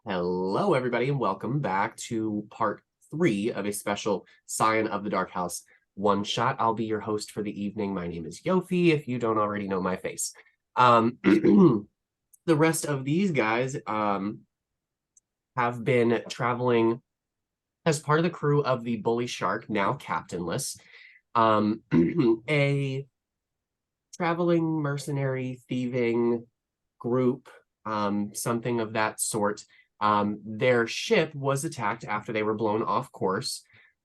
Hello, everybody, and welcome back to part 3 of a special Scion of the Dark House one-shot. I'll be your host for the evening. My name is Yofi, if you don't already know my face. The rest of these guys have been traveling as part of the crew of the Bully Shark, now captainless, a traveling mercenary thieving group, something of that sort. Their ship was attacked after they were blown off course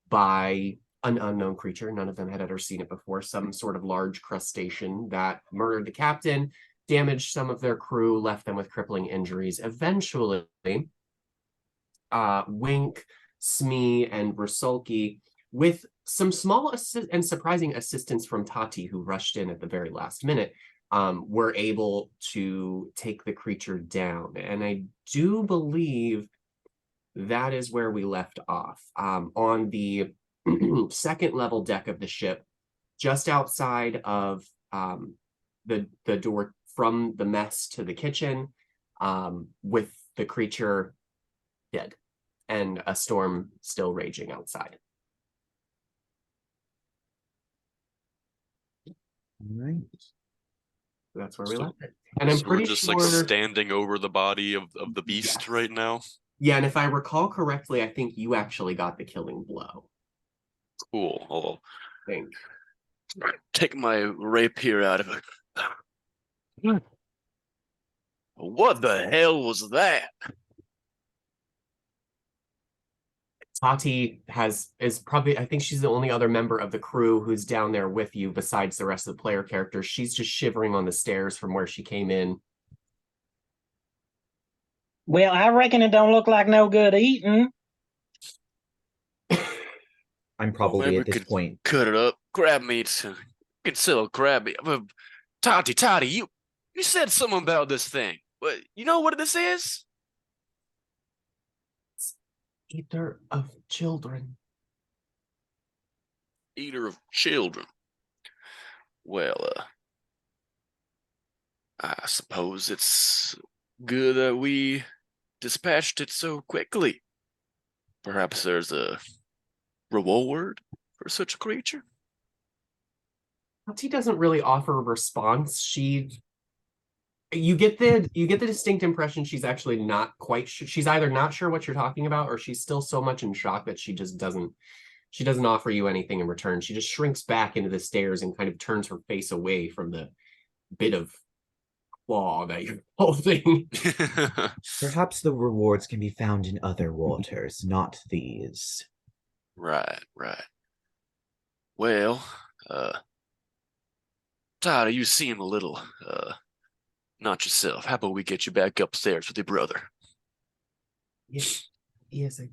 by an unknown creature. None of them had ever seen it before. Some sort of large crustacean that murdered the captain, damaged some of their crew, left them with crippling injuries. Eventually, Wink, Smee, and Rusulki, with some small and surprising assistance from Tati, who rushed in at the very last minute, were able to take the creature down. And I do believe that is where we left off. On the second level deck of the ship, just outside of the door from the mess to the kitchen, with the creature dead and a storm still raging outside. All right. That's where we left it. And I'm pretty we're just sure, like standing over the body of the beast right now. Yeah, and if I recall correctly, I think you actually got the killing blow. Cool. I'll I think. take my rapier out of it. What the hell was that? Tati is probably, I think she's the only other member of the crew who's down there with you besides the rest of the player characters. She's just shivering on the stairs from where she came in. Well, I reckon it don't look like no good eating. I'm probably Maybe at this point. Cut it up. Crab meat. You can sell crab meat. Tati, you said something about this thing. What, you know what this is? Eater of children. Eater of children. Well, I suppose it's good that we dispatched it so quickly. Perhaps there's a reward for such a creature? Tati doesn't really offer a response. You get the distinct impression she's actually not quite sure. She's either not sure what you're talking about, or she's still so much in shock that she doesn't offer you anything in return. She just shrinks back into the stairs and kind of turns her face away from the bit of claw that you're holding. Perhaps the rewards can be found in other waters, not these. Right. Well, Todd, you seem a little, not yourself. How about we get you back upstairs with your brother? Yes, I do.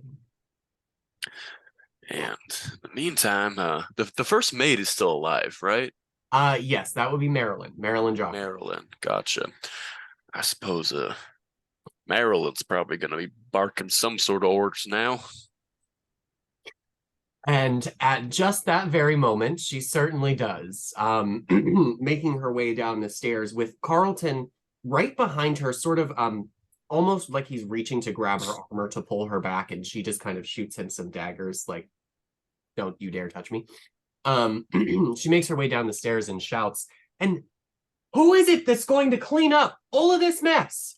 And in the meantime, the first mate is still alive, right? Yes, that would be Marilyn Joffrey. Marilyn, gotcha. I suppose, Marilyn's probably going to be barking some sort of orders now. And at just that very moment, she certainly does, making her way down the stairs with Carlton right behind her, sort of almost like he's reaching to grab her armor to pull her back, and she just kind of shoots him some daggers, like, don't you dare touch me. She makes her way down the stairs and shouts, and who is it that's going to clean up all of this mess?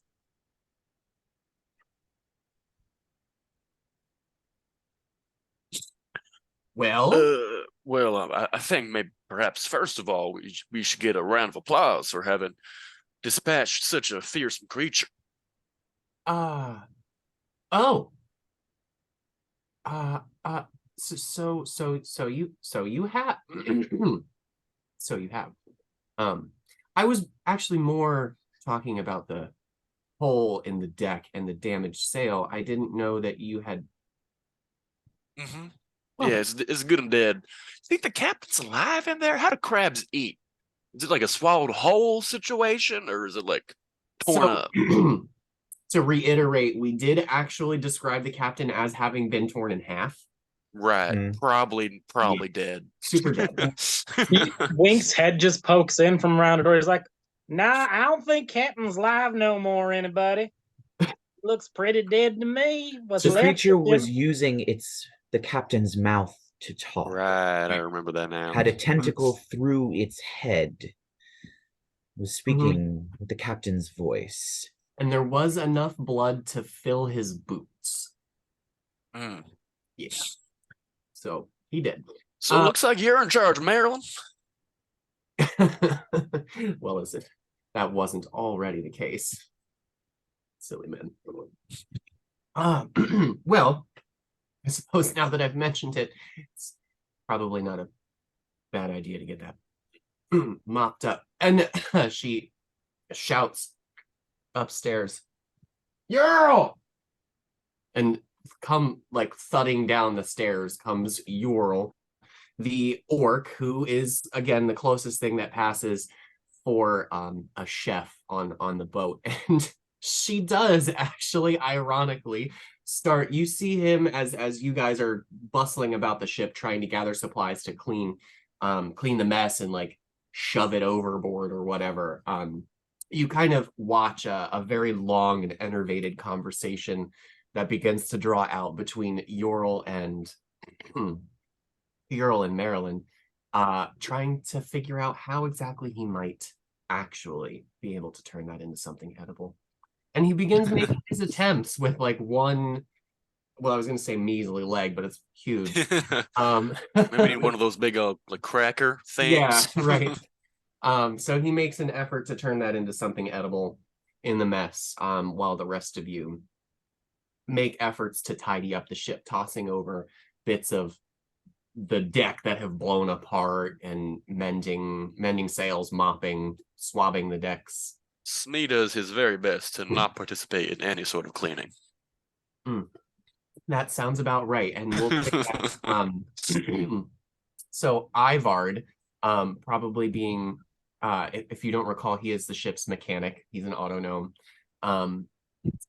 Well, I think maybe perhaps first of all we should get a round of applause for having dispatched such a fearsome creature. So you have so you have. I was actually more talking about the hole in the deck and the damaged sail. I didn't know that you had. Mm-hmm. Yeah, it's good and dead. You think the captain's alive in there? How do crabs eat? Is it like a swallowed whole situation, or is it like torn up? To reiterate, we did actually describe the captain as having been torn in half. Right, probably dead. Super dead. Wink's head just pokes in from around the door. He's like, nah, I don't think Captain's live no more, anybody. Looks pretty dead to me. What's The left creature of was him? using the captain's mouth to talk. Right, I remember that now. Had a tentacle through its head. Was speaking with the captain's voice. And there was enough blood to fill his boots. Mm. Yeah. So he did. So it looks like you're in charge, Maryland. Well, as if that wasn't already the case. Silly man. Well, I suppose now that I've mentioned it, it's probably not a bad idea to get that mopped up. And she shouts upstairs, Ural! And come like thudding down the stairs comes Ural, the orc, who is again the closest thing that passes for a chef on the boat. And she does actually, ironically, start. You see him as you guys are bustling about the ship, trying to gather supplies to clean the mess and like shove it overboard or whatever. You kind of watch a very long and enervated conversation that begins to draw out between Ural and Marilyn, trying to figure out how exactly he might actually be able to turn that into something edible. And he begins making his attempts with like one, well, I was going to say measly leg, but it's huge. Maybe one of those big like cracker things. Yeah, right. So he makes an effort to turn that into something edible in the mess, while the rest of you make efforts to tidy up the ship, tossing over bits of the deck that have blown apart and mending sails, mopping, swabbing the decks. Smee does his very best to not participate in any sort of cleaning. That sounds about right, and we'll take that. So Ivard, probably being, if you don't recall, he is the ship's mechanic. He's an auto gnome.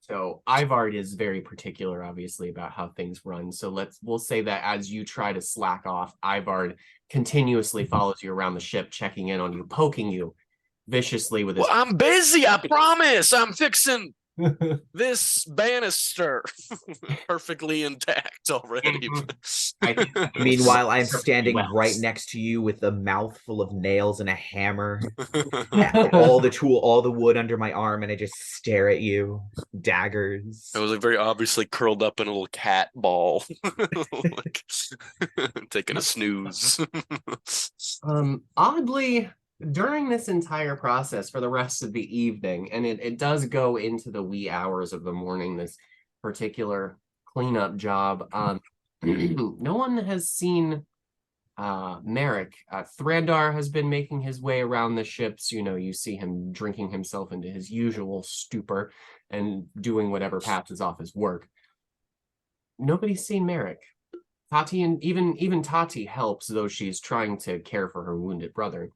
So Ivard is very particular, obviously, about how things run. So we'll say that as you try to slack off, Ivard continuously follows you around the ship, checking in on you, poking you viciously with his. Well, I'm busy, I promise. I'm fixing this banister perfectly intact already. Meanwhile, I'm standing right next to you with a mouthful of nails and a hammer. all the wood under my arm, and I just stare at you. Daggers. I was like very obviously curled up in a little cat ball, like, taking a snooze. Oddly, during this entire process for the rest of the evening, and it does go into the wee hours of the morning, this particular cleanup job, no one has seen Merrick. Thrandar has been making his way around the ships. You see him drinking himself into his usual stupor and doing whatever passes off as work. Nobody's seen Merrick. Tati, and even Tati helps, though she's trying to care for her wounded brother.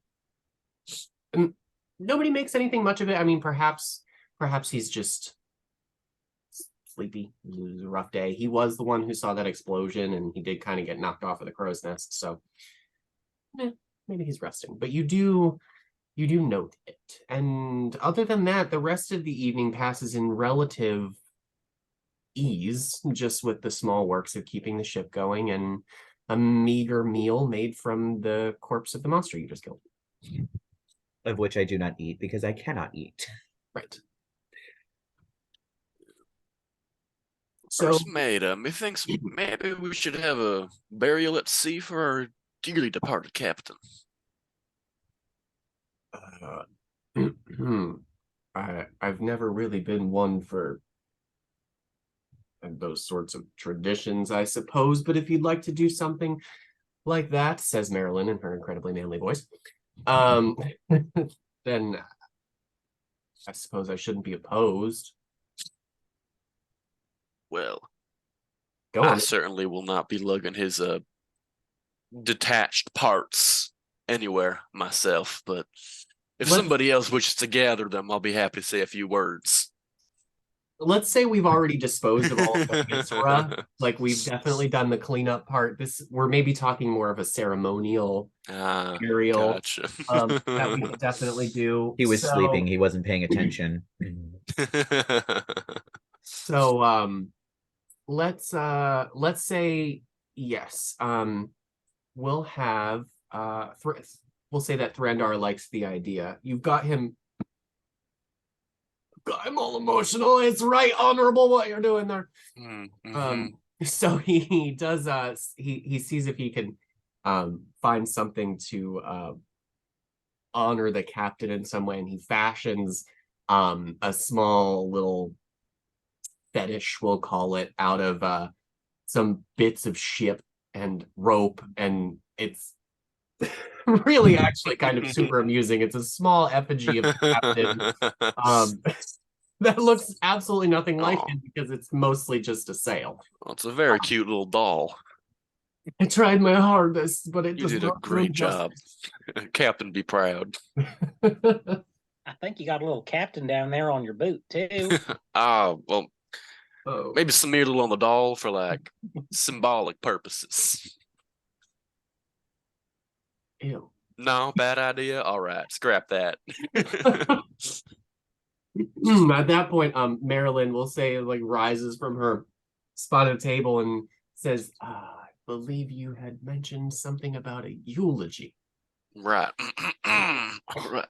And nobody makes anything much of it. I mean, perhaps he's just sleepy. It was a rough day. He was the one who saw that explosion, and he did kind of get knocked off of the crow's nest. So maybe he's resting. But you do note it. And other than that, the rest of the evening passes in relative ease, just with the small works of keeping the ship going and a meager meal made from the corpse of the monster you just killed. Of which I do not eat because I cannot eat. Right. So, First mate, methinks maybe we should have a burial at sea for our dearly departed captain. I've never really been one for those sorts of traditions, I suppose, but if you'd like to do something like that, says Marilyn in her incredibly manly voice, then I suppose I shouldn't be opposed. Well, Go I on. certainly will not be lugging his detached parts anywhere myself, but if somebody else wishes to gather them, I'll be happy to say a few words. Let's say we've already disposed of all of the viscera. Like, we've definitely done the cleanup part. We're maybe talking more of a ceremonial burial. Gotcha. That we could definitely do. He was sleeping. He wasn't paying attention. So let's say yes. We'll have we'll say that Thrandar likes the idea. You've got him. I'm all emotional. It's right honorable what you're doing there. So he does he sees if he can find something to honor the captain in some way, and he fashions a small little fetish, we'll call it, out of some bits of ship and rope, and it's really actually kind of super amusing. It's a small effigy of the captain that looks absolutely nothing like him because it's mostly just a sail. Well, it's a very cute little doll. I tried my hardest, but it You did a great job. Captain, be proud. I think you got a little captain down there on your boot too. Well, maybe smear a little on the doll for like symbolic purposes. Ew. No, bad idea. All right, scrap that. At that point, Marilyn will say, like, rises from her spot at a table and says, I believe you had mentioned something about a eulogy. Right. All right.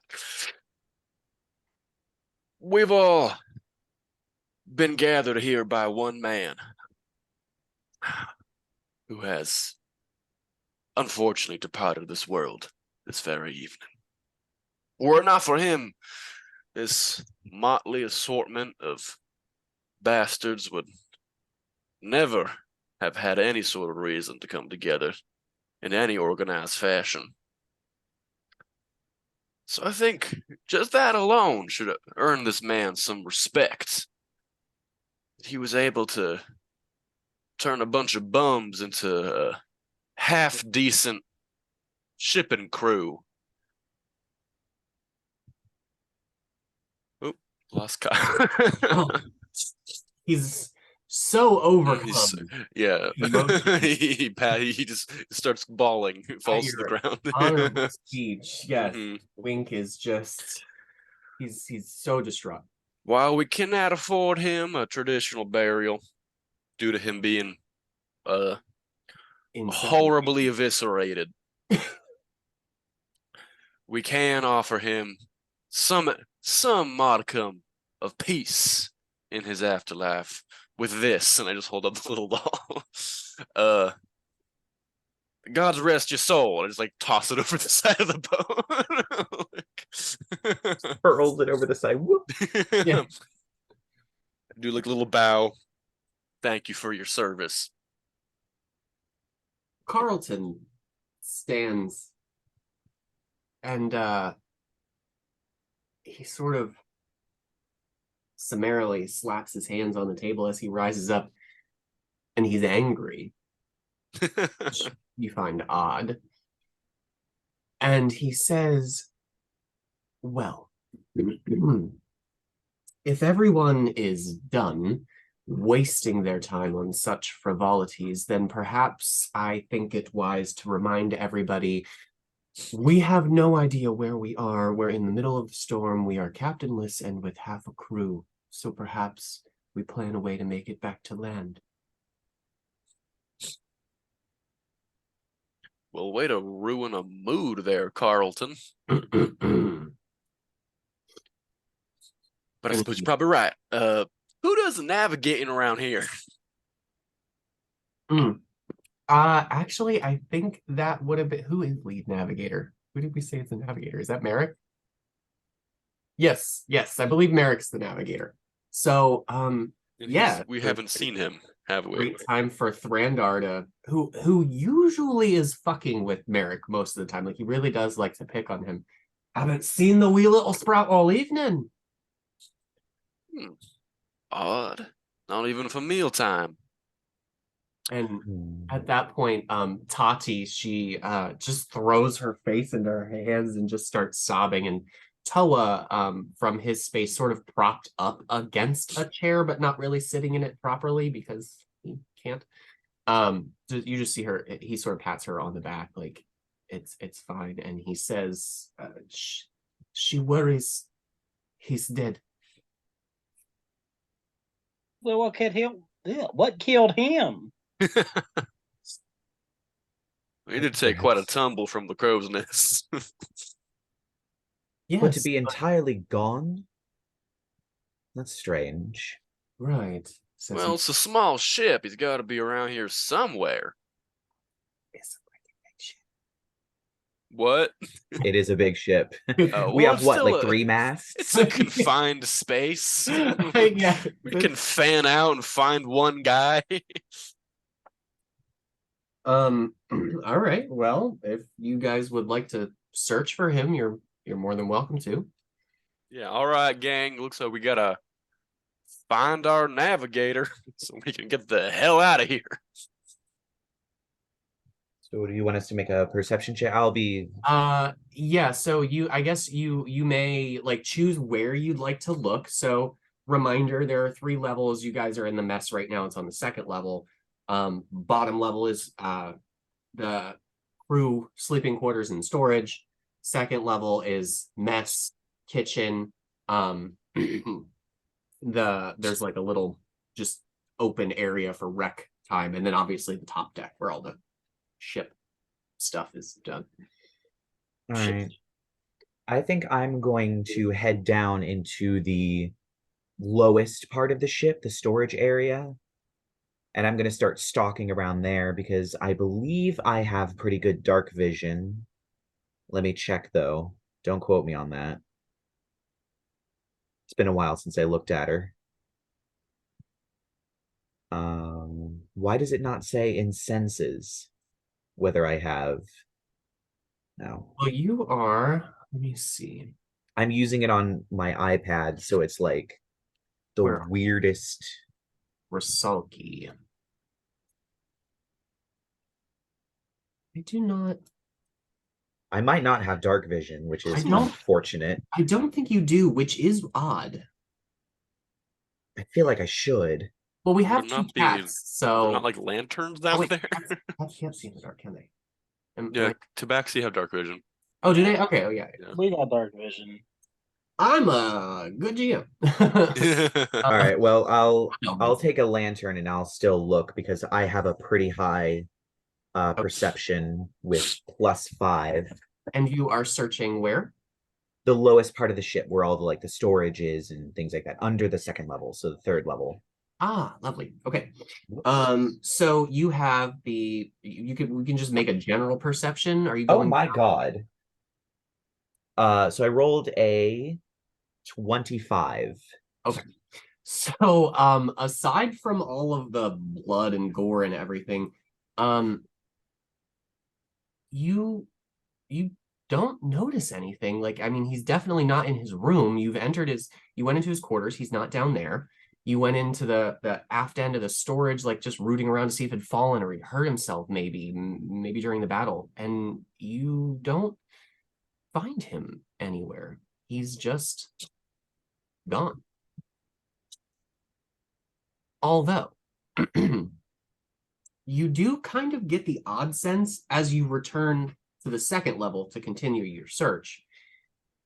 We've all been gathered here by one man who has unfortunately departed this world this very evening. Were it not for him, this motley assortment of bastards would never have had any sort of reason to come together in any organized fashion. So I think just that alone should earn this man some respect. He was able to turn a bunch of bums into a half-decent shipping crew. Oop, lost Kyle. He's so overcome. He just starts bawling, falls to the ground. Honorable speech, yes. Wink is just, he's so distraught. While we cannot afford him a traditional burial due to him being horribly eviscerated, we can offer him some modicum of peace in his afterlife with this. And I just hold up the little doll. God's rest your soul. I just like toss it over the side of the boat. Hurls it over the side. Whoop. Yeah. Do like a little bow. Thank you for your service. Carlton stands and he sort of summarily slaps his hands on the table as he rises up, and he's angry, which you find odd. And he says, well, if everyone is done wasting their time on such frivolities, then perhaps I think it wise to remind everybody we have no idea where we are. We're in the middle of the storm. We are captainless and with half a crew. So perhaps we plan a way to make it back to land. Well, way to ruin a mood there, Carlton. But I suppose you're probably right. Who does the navigating around here? Actually, I think that would have been, who is lead navigator? Who did we say is the navigator? Is that Merrick? Yes, I believe Merrick's the navigator. So, yeah. We haven't seen him, have we? Great time for Thrandar to, who usually is fucking with Merrick most of the time. Like, he really does like to pick on him. Haven't seen the wee little sprout all evening. Odd. Not even for mealtime. And at that point, Tati, she just throws her face into her hands and just starts sobbing. And Toa, from his space, sort of propped up against a chair, but not really sitting in it properly because he can't. You just see her, he sort of pats her on the back, like, it's fine. And he says, she worries he's dead. Well, what killed him? Yeah, what killed him? He did take quite a tumble from the crow's nest. But to Yes, be entirely gone? That's strange. right. Says Well, it's a small ship. He's got to be around here somewhere. What? It is a big ship. We Well, have it's what, still like 3 masts? It's a confined space. yeah. We can fan out and find one guy. All right. Well, if you guys would like to search for him, you're more than welcome to. Yeah, all right, gang. Looks like we gotta find our navigator so we can get the hell out of here. So do you want us to make a perception check? I'll be... Yeah, so I guess you may like choose where you'd like to look. So reminder, there are 3 levels. You guys are in the mess right now. It's on the 2nd level. Bottom level is the crew sleeping quarters and storage. 2nd level is mess, kitchen. There's like a little just open area for rec time, and then obviously the top deck where all the ship stuff is done. All right. I think I'm going to head down into the lowest part of the ship, the storage area. And I'm going to start stalking around there because I believe I have pretty good dark vision. Let me check, though. Don't quote me on that. It's been a while since I looked at her. Why does it not say in senses whether I have... No. Well, you are, let me see. I'm using it on my iPad, so it's like the Where? weirdest... Rusulki. I do not. I might not have dark vision, which is I don't- unfortunate. I don't think you do, which is odd. I feel like I should. Well, we Would have it 2 not be- cats, so They're not like lanterns down wait, there. cats can't see in the dark, can they? Yeah, Tabaxi have dark vision. Oh, do they? Okay. Oh, yeah. We got dark vision. I'm a good GM. All right, well, I'll No. take a lantern and I'll still look because I have a pretty high perception with +5. And you are searching where? The lowest part of the ship where all the like the storage is and things like that, under the 2nd level, so the 3rd level. Ah, lovely. Okay. So you have we can just make a general perception. Are you Oh going? my god. So I rolled a 25. Okay. So, aside from all of the blood and gore and everything, you don't notice anything. Like, I mean, he's definitely not in his room. You went into his quarters. He's not down there. You went into the aft end of the storage, like just rooting around to see if he'd fallen or he hurt himself, maybe during the battle, and you don't find him anywhere. He's just gone. Although you do kind of get the odd sense as you return to the 2nd level to continue your search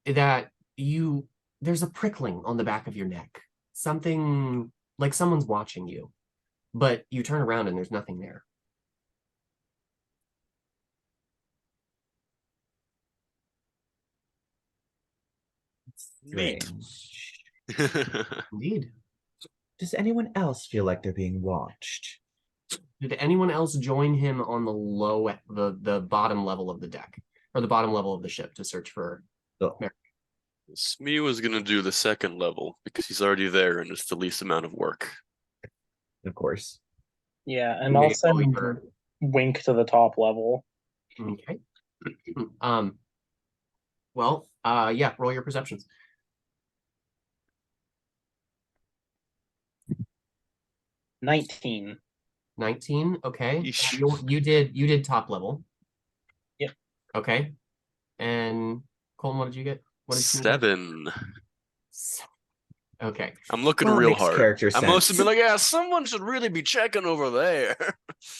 that there's a prickling on the back of your neck. Something like someone's watching you, but you turn around and there's nothing there. Neat. Indeed. Does anyone else feel like they're being watched? Did anyone else join him on the bottom level of the deck or the bottom level of the ship to search for? Oh. Smee was gonna do the 2nd level because he's already there and it's the least amount of work. Of course. Yeah, and Maybe I'll send going for- Wink to the top level. Okay. Well, yeah, roll your perceptions. 19. 19. Okay. Yeesh. You did top level. Yep. Okay. And Colton, what did you get? What did you get? 7. Okay. I'm looking Well, it real makes hard. character I must have sense. been like, yeah, someone should really be checking over there.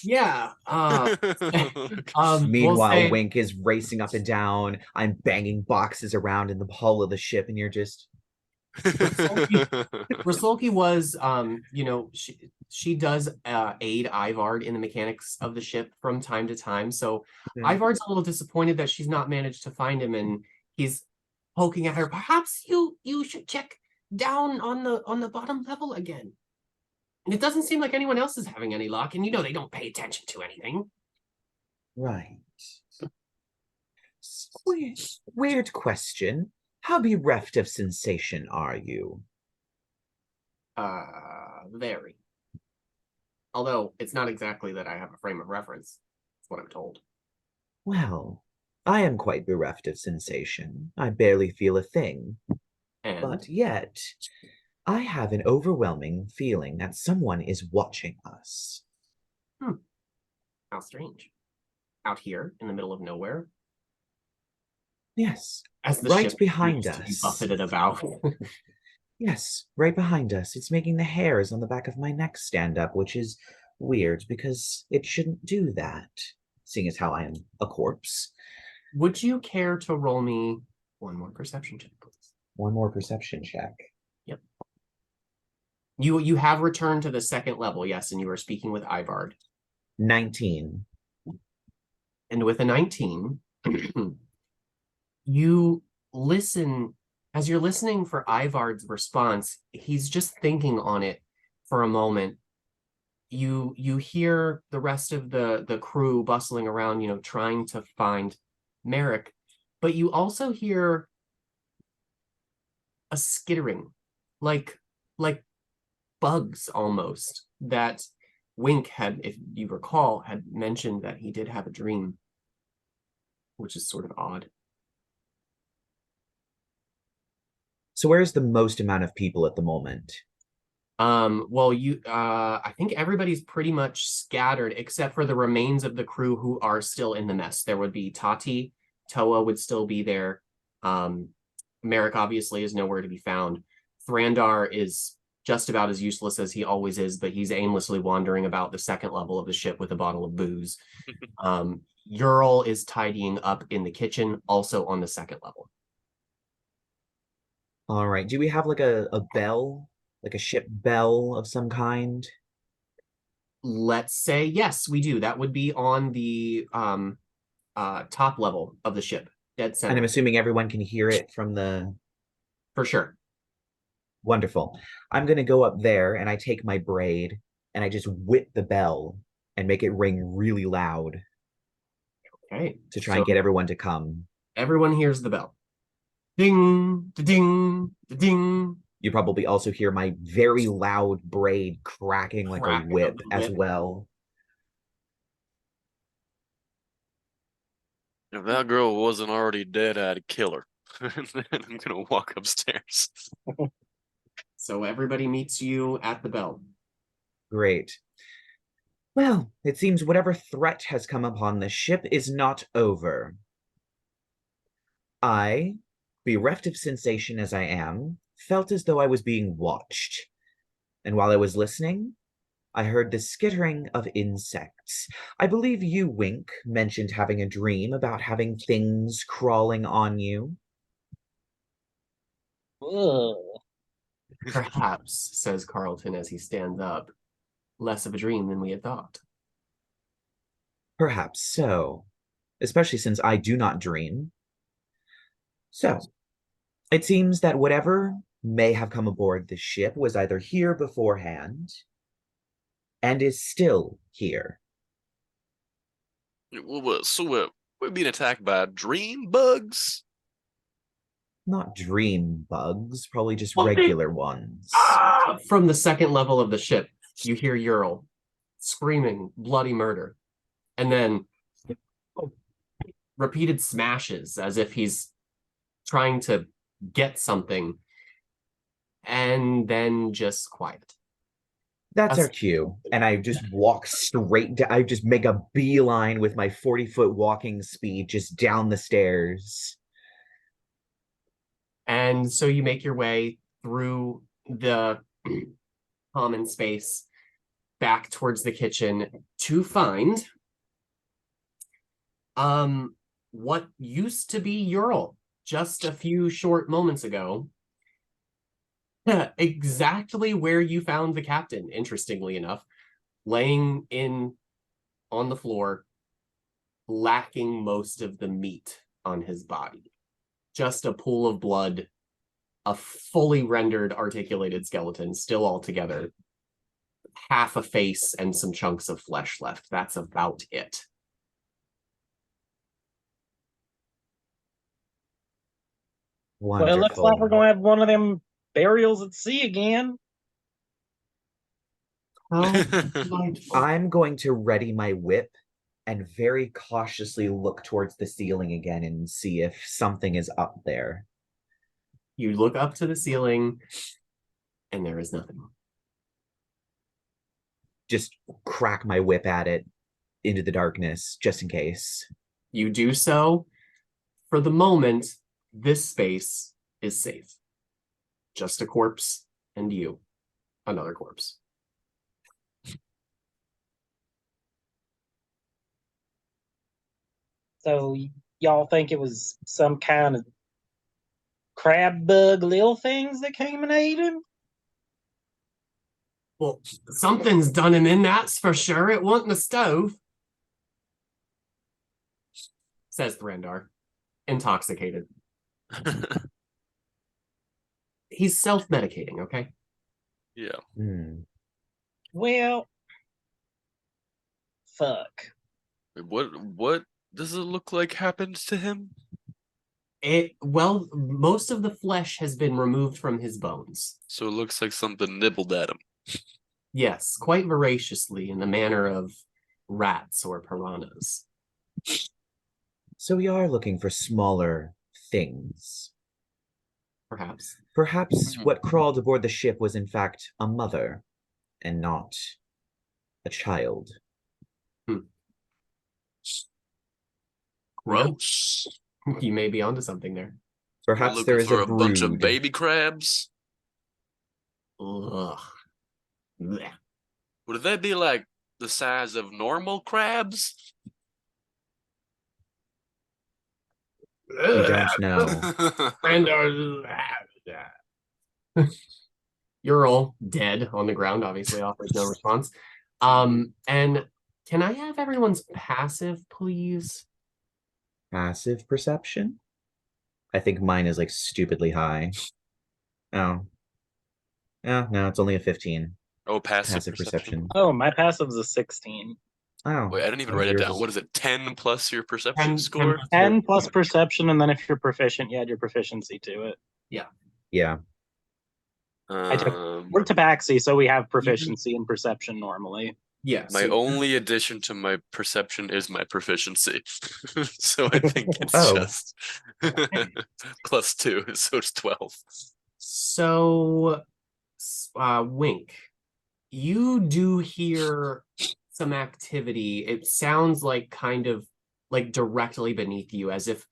Yeah. Meanwhile, we'll say, Wink is racing up and down. I'm banging boxes around in the hull of the ship, and you're just... Rusulki was, she does aid Ivard in the mechanics of the ship from time to time. So Ivard's a little disappointed that she's not managed to find him, and he's poking at her. Perhaps you should check down on the bottom level again. And it doesn't seem like anyone else is having any luck, and they don't pay attention to anything. Right. Weird question. How bereft of sensation are you? Very. Although it's not exactly that I have a frame of reference. That's what I'm told. Well, I am quite bereft of sensation. I barely feel a thing. And But yet, I have an overwhelming feeling that someone is watching us. how strange. Out here in the middle of nowhere. Yes, As the right ship behind continues to be us. buffeted about. Yes, right behind us. It's making the hairs on the back of my neck stand up, which is weird because it shouldn't do that, seeing as how I am a corpse. Would you care to roll me one more perception check, please? One more perception check. Yep. You have returned to the second level, yes, and you are speaking with Ivard. 19. And with a 19, you listen. As you're listening for Ivard's response, he's just thinking on it for a moment. You hear the rest of the crew bustling around, trying to find Merrick, but you also hear a skittering, like bugs almost, that Wink had, if you recall, had mentioned that he did have a dream, which is sort of odd. So where's the most amount of people at the moment? Well, I think everybody's pretty much scattered except for the remains of the crew who are still in the mess. There would be Tati, Toa would still be there. Merrick obviously is nowhere to be found. Thrandar is just about as useless as he always is, but he's aimlessly wandering about the second level of the ship with a bottle of booze. Ural is tidying up in the kitchen, also on the second level. All right. Do we have like a bell? Like a ship bell of some kind? Let's say yes, we do. That would be on the top level of the ship, dead center. And I'm assuming everyone can hear it from the... For sure. Wonderful. I'm going to go up there and I take my braid and I just whip the bell and make it ring really loud. Okay. To try and get everyone to come. Everyone hears the bell. Ding, ding, ding. You probably also hear my very loud braid cracking like a whip as well. If that girl wasn't already dead, I'd kill her. And then I'm gonna walk upstairs. So everybody meets you at the bell. Great. Well, it seems whatever threat has come upon this ship is not over. I, bereft of sensation as I am, felt as though I was being watched. And while I was listening, I heard the skittering of insects. I believe you, Wink, mentioned having a dream about having things crawling on you. Ugh. Perhaps, says Carlton as he stands up, less of a dream than we had thought. Perhaps so, especially since I do not dream. So, it seems that whatever may have come aboard the ship was either here beforehand and is still here. So we're being attacked by dream bugs? Not dream bugs, probably just regular ones. From the second level of the ship, you hear Ural screaming bloody murder. And then repeated smashes as if he's trying to get something. And then just quiet. That's our cue. And I just walk straight down. I just make a beeline with my 40-foot walking speed just down the stairs. And so you make your way through the common space back towards the kitchen to find what used to be Ural just a few short moments ago. exactly where you found the captain, interestingly enough, laying on the floor, lacking most of the meat on his body. Just a pool of blood, a fully rendered articulated skeleton, still all together. Half a face and some chunks of flesh left. That's about it. Well, it looks like we're Wonderful. gonna have one of them burials at sea again. Oh, delightful. I'm going to ready my whip and very cautiously look towards the ceiling again and see if something is up there. You look up to the ceiling, and there is nothing. Just crack my whip at it into the darkness, just in case. You do so. For the moment, this space is safe. Just a corpse and you, another corpse. So y'all think it was some kind of crab bug little things that came and ate him? Well, something's done him in, that's for sure. It wasn't the stove, says Thrandar, intoxicated. He's self-medicating, okay? Yeah. Well, fuck. What does it look like happened to him? Well, most of the flesh has been removed from his bones. So it looks like something nibbled at him. Yes, quite voraciously in the manner of rats or piranhas. So we are looking for smaller things. Perhaps. Perhaps what crawled aboard the ship was in fact a mother and not a child. Gross. You may be onto something there. We're Perhaps looking there is for a a bunch of brood. baby crabs. Ugh. Blech. Would they be like the size of normal crabs? We don't know. And you're all dead on the ground, obviously offers no response. And can I have everyone's passive, please? Passive perception? I think mine is like stupidly high. Oh. Oh, no, it's only a 15. Oh, passive Passive perception. Oh, my passive's a 16. Oh. Wait, I didn't even Oh, write it yours down. is- What is it? 10 plus your perception 10 score? 10 plus perception, and then if you're proficient, you add your proficiency to it. Yeah. We're Tabaxi, so we have proficiency in perception normally. Yeah. My so- only addition to my perception is my proficiency. So I think it's Oh. just plus 2, so it's 12. So, Wink, you do hear some activity. It sounds like kind of like directly beneath you, as if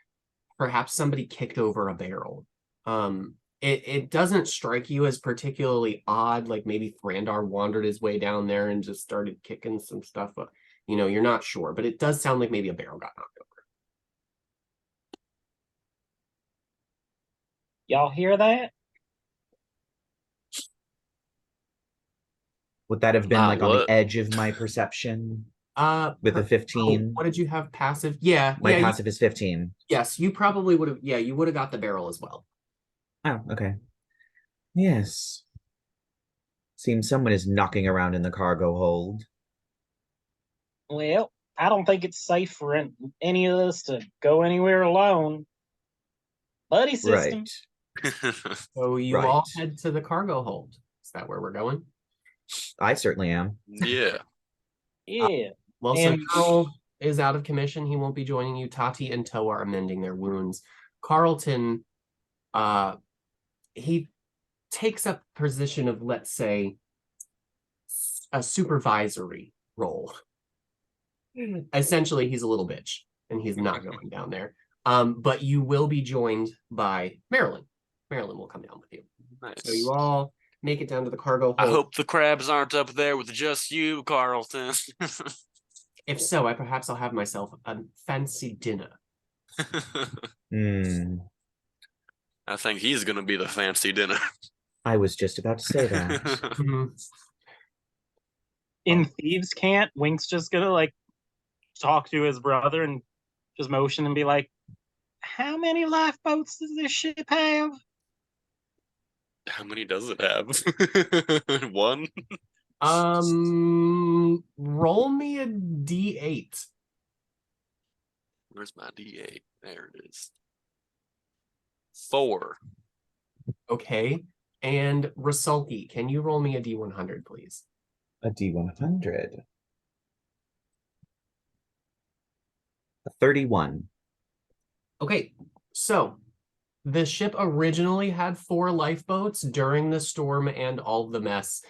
perhaps somebody kicked over a barrel. It doesn't strike you as particularly odd, like maybe Thrandar wandered his way down there and just started kicking some stuff up. You're not sure, but it does sound like maybe a barrel got knocked over. Y'all hear that? Would that have been Nah, like on the what? edge of my perception with a Oh, 15? what did you have passive? Yeah, My yeah, passive is 15. yes, you probably would have. Yeah, you would have got the barrel as well. Oh, okay. Yes. Seems someone is knocking around in the cargo hold. Well, I don't think it's safe for any of us to go anywhere alone. Buddy system. Right. So you all Right. head to the cargo hold. Is that where we're going? I certainly am. Yeah. Yeah. Well, And- so Carl is out of commission. He won't be joining you. Tati and Toe are mending their wounds. Carlton, he takes up position of, let's say, a supervisory role. Essentially, he's a little bitch, and he's not going down there. But you will be joined by Marilyn. Marilyn will come down with you. Nice. So you all make it down to the cargo hold. I hope the crabs aren't up there with just you, Carlton. If so, I'll have myself a fancy dinner. Hmm. I think he's gonna be the fancy dinner. I was just about to say that. Mhm. In Thieves' Can't, Wink's just gonna like talk to his brother and just motion and be like, "How many lifeboats does this ship have?" How many does it have? One? Roll me a d8. Where's my D8? There it is. 4. Okay. And Rusulki, can you roll me a d100, please? A D100. A 31. Okay, so the ship originally had 4 lifeboats. During the storm and all the mess,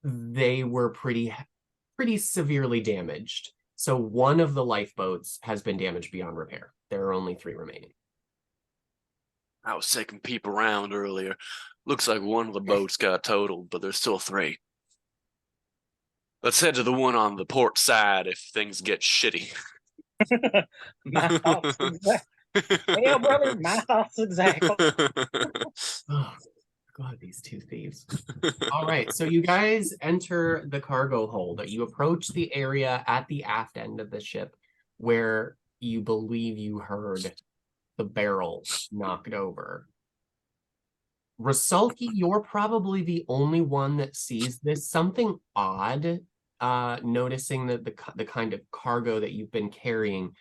they were pretty severely damaged. So one of the lifeboats has been damaged beyond repair. There are only 3 remaining. I was taking peep around earlier. Looks like one of the boats got totaled, but there's still 3. Let's head to the one on the port side if things get shitty. My thoughts exactly. Yeah, brother, my thoughts exactly. Oh, God, these 2 thieves. All right, so you guys enter the cargo hold. You approach the area at the aft end of the ship where you believe you heard the barrel knocked over. Rusulki, you're probably the only one that sees this. Something odd, noticing that the kind of cargo that you've been carrying.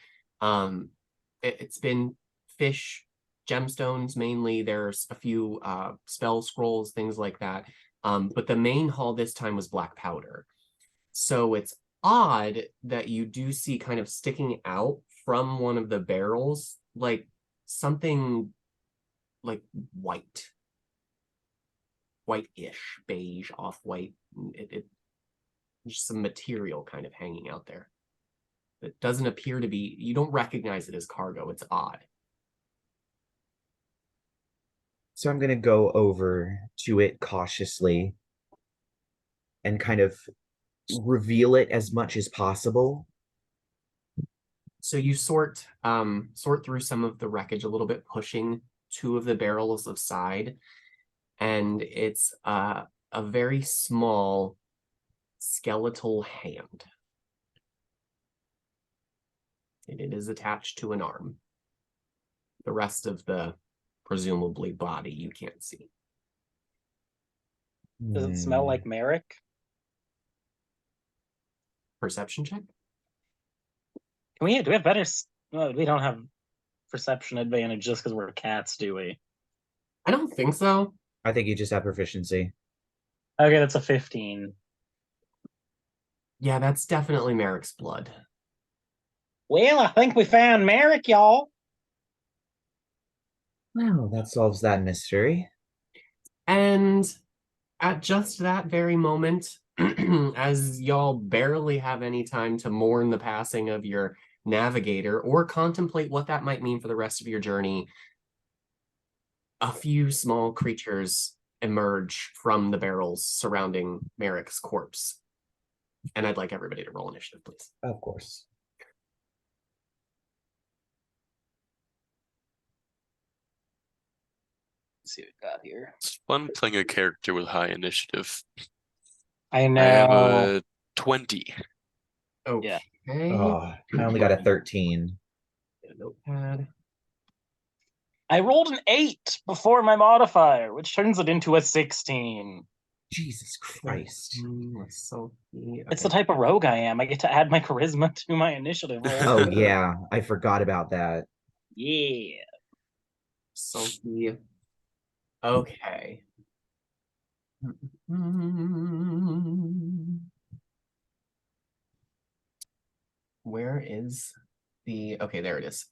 It's been fish, gemstones mainly. There's a few spell scrolls, things like that. But the main haul this time was black powder. So it's odd that you do see kind of sticking out from one of the barrels, like something like white-ish, beige, off-white. Just some material kind of hanging out there. It doesn't appear to be, you don't recognize it as cargo. It's odd. So I'm going to go over to it cautiously and kind of reveal it as much as possible. So you sort through some of the wreckage a little bit, pushing 2 of the barrels aside, and it's a very small skeletal hand. And it is attached to an arm. The rest of the presumably body you can't see. Does it smell like Merrick? Perception check? Do we have better? We don't have perception advantage just because we're cats, do we? I don't think so. I think you just have proficiency. Okay, that's a 15. Yeah, that's definitely Merrick's blood. Well, I think we found Merrick, y'all. Well, that solves that mystery. And at just that very moment, as y'all barely have any time to mourn the passing of your navigator or contemplate what that might mean for the rest of your journey, a few small creatures emerge from the barrels surrounding Merrick's corpse. And I'd like everybody to roll initiative, please. Of course. Let's see what we got here. It's fun playing a character with high initiative. I know. I have a 20. Okay. Oh, I only got a 13. Get a notepad. I rolled an 8 before my modifier, which turns it into a 16. Jesus Christ. It's the type of rogue I am. I get to add my charisma to my initiative roll. Oh, yeah. I forgot about that. Yeah. Sulky. Okay. Where is the... Okay, there it is.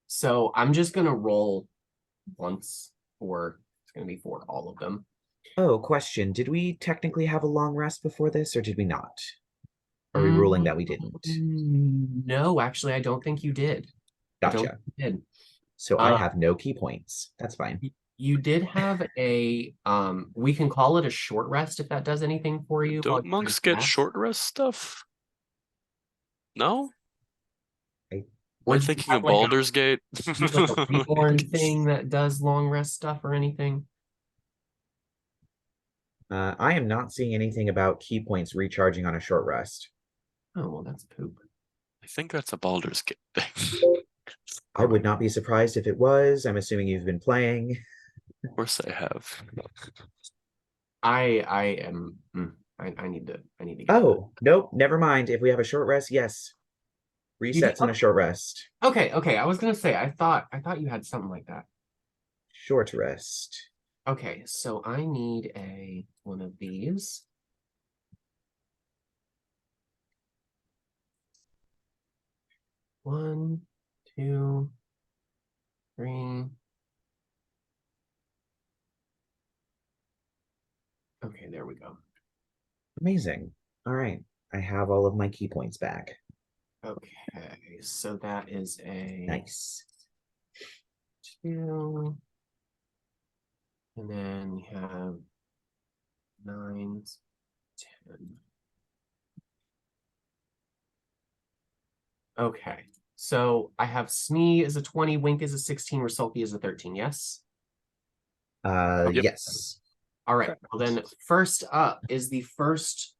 So I'm just going to roll once for... It's going to be for all of them. Oh, question. Did we technically have a long rest before this, or did we not? Are we ruling that we didn't? No, actually, I don't think you did. Gotcha. Did. So I have no key points. That's fine. You did have a we can call it a short rest if that does anything for you. Don't monks get short rest stuff? No? Am I do you thinking have of like Baldur's Gate? do you have like a Reborn thing that does long rest stuff or anything? I am not seeing anything about key points recharging on a short rest. Oh, well, that's poop. I think that's a Baldur's Gate thing. I would not be surprised if it was. I'm assuming you've been playing. Of course I have. I am. I need to. I need to get. Oh, nope, never mind. If we have a short rest, yes. You do? Resets on a short rest. Okay. Okay. I was gonna say. I thought you had something like that. Short rest. Okay. So I need a one of these. One, two, three. Okay, there we go. Amazing. All right. I have all of my key points back. Okay, so that is a Nice. 2, and then we have 9, 10. Okay, so I have Smee is a 20, Wink is a 16, Rusulki is a 13, yes? Yep. Yes. All right, well then first up is the first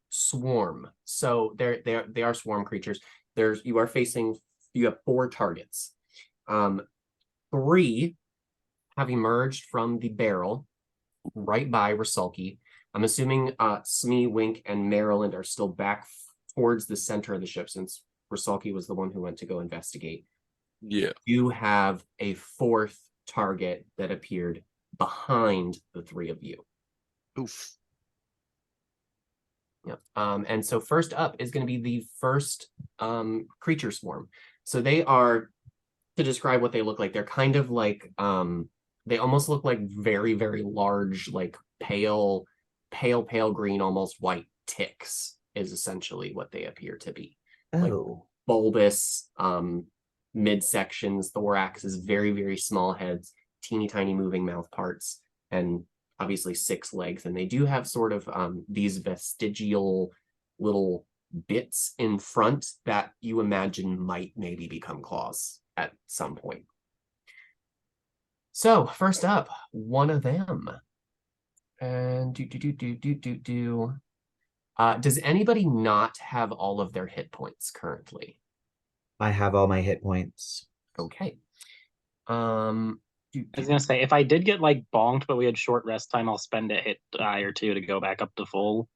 swarm. So they are swarm creatures. You have 4 targets. 3 have emerged from the barrel right by Rusulki. I'm assuming Smee, Wink, and Maryland are still back towards the center of the ship since Rusulki was the one who went to go investigate. Yeah. You have a 4th target that appeared behind the 3 of you. Oof. Yep. And so first up is going to be the first creature swarm. So they are, to describe what they look like, they're kind of like they almost look like very, very large, like pale green, almost white ticks is essentially what they appear to be. Like Oh. bulbous midsections, thorax is very, very small heads, teeny tiny moving mouth parts, and obviously 6 legs. And they do have sort of these vestigial little bits in front that you imagine might maybe become claws at some point. So first up, one of them. And does anybody not have all of their hit points currently? I have all my hit points. Okay. I was gonna say if I did get like bonked, but we had short rest time, I'll spend a hit die or 2 to go back up to full.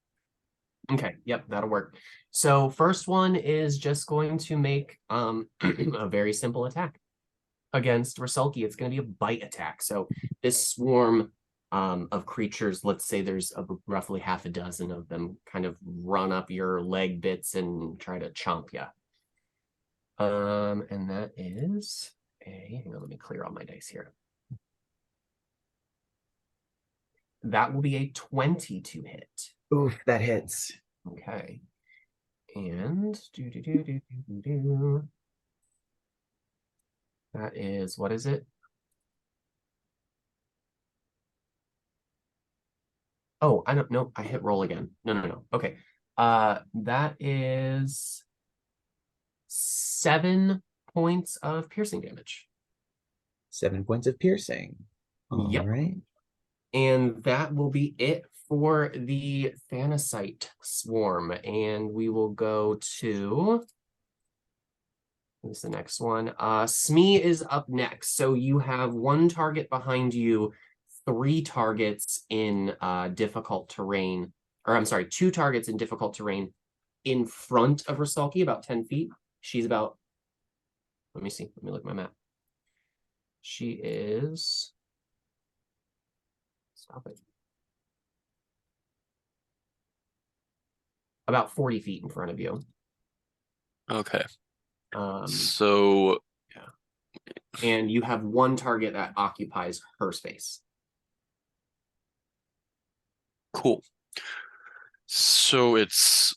Okay, yep, that'll work. So first one is just going to make a very simple attack against Rusulki. It's going to be a bite attack. So this swarm of creatures, let's say there's roughly half a dozen of them, kind of run up your leg bits and try to chomp you. And that is hang on, let me clear all my dice here. That will be a 20 to hit. Oof, that hits. Okay. And that is, what is it? Oh, I don't know. I hit roll again. No. Okay. That is 7 points of piercing damage. 7 points of piercing. All Yep. right. And that will be it for the Thanasite swarm. And we will go to, who's the next one? Smee is up next. So you have 1 target behind you, 3 targets in difficult terrain, or I'm sorry, 2 targets in difficult terrain in front of Rusulki, about 10 feet. She's about, let me see, let me look at my map. She is, stop it, about 40 feet in front of you. Okay. Um, So and you have 1 target that occupies her space. cool. So it's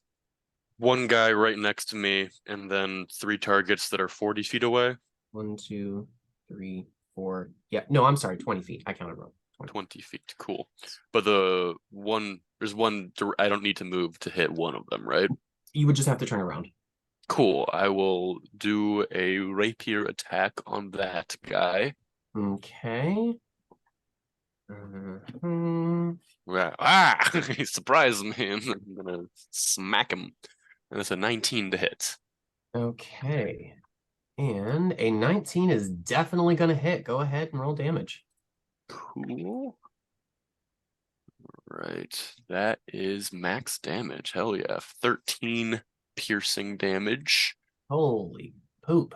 1 guy right next to me, and then 3 targets that are 40 feet away. 1, 2, 3, 4. Yeah, no, I'm sorry, 20 feet. I counted wrong. 20 feet. Cool. But there's one. I don't need to move to hit one of them, right? You would just have to turn around. Cool. I will do a rapier attack on that guy. Okay. Mhm. He surprised me, and I'm gonna smack him. And it's a 19 to hit. Okay. And a 19 is definitely going to hit. Go ahead and roll damage. Cool. Right. That is max damage. Hell yeah. 13 piercing damage. Holy poop.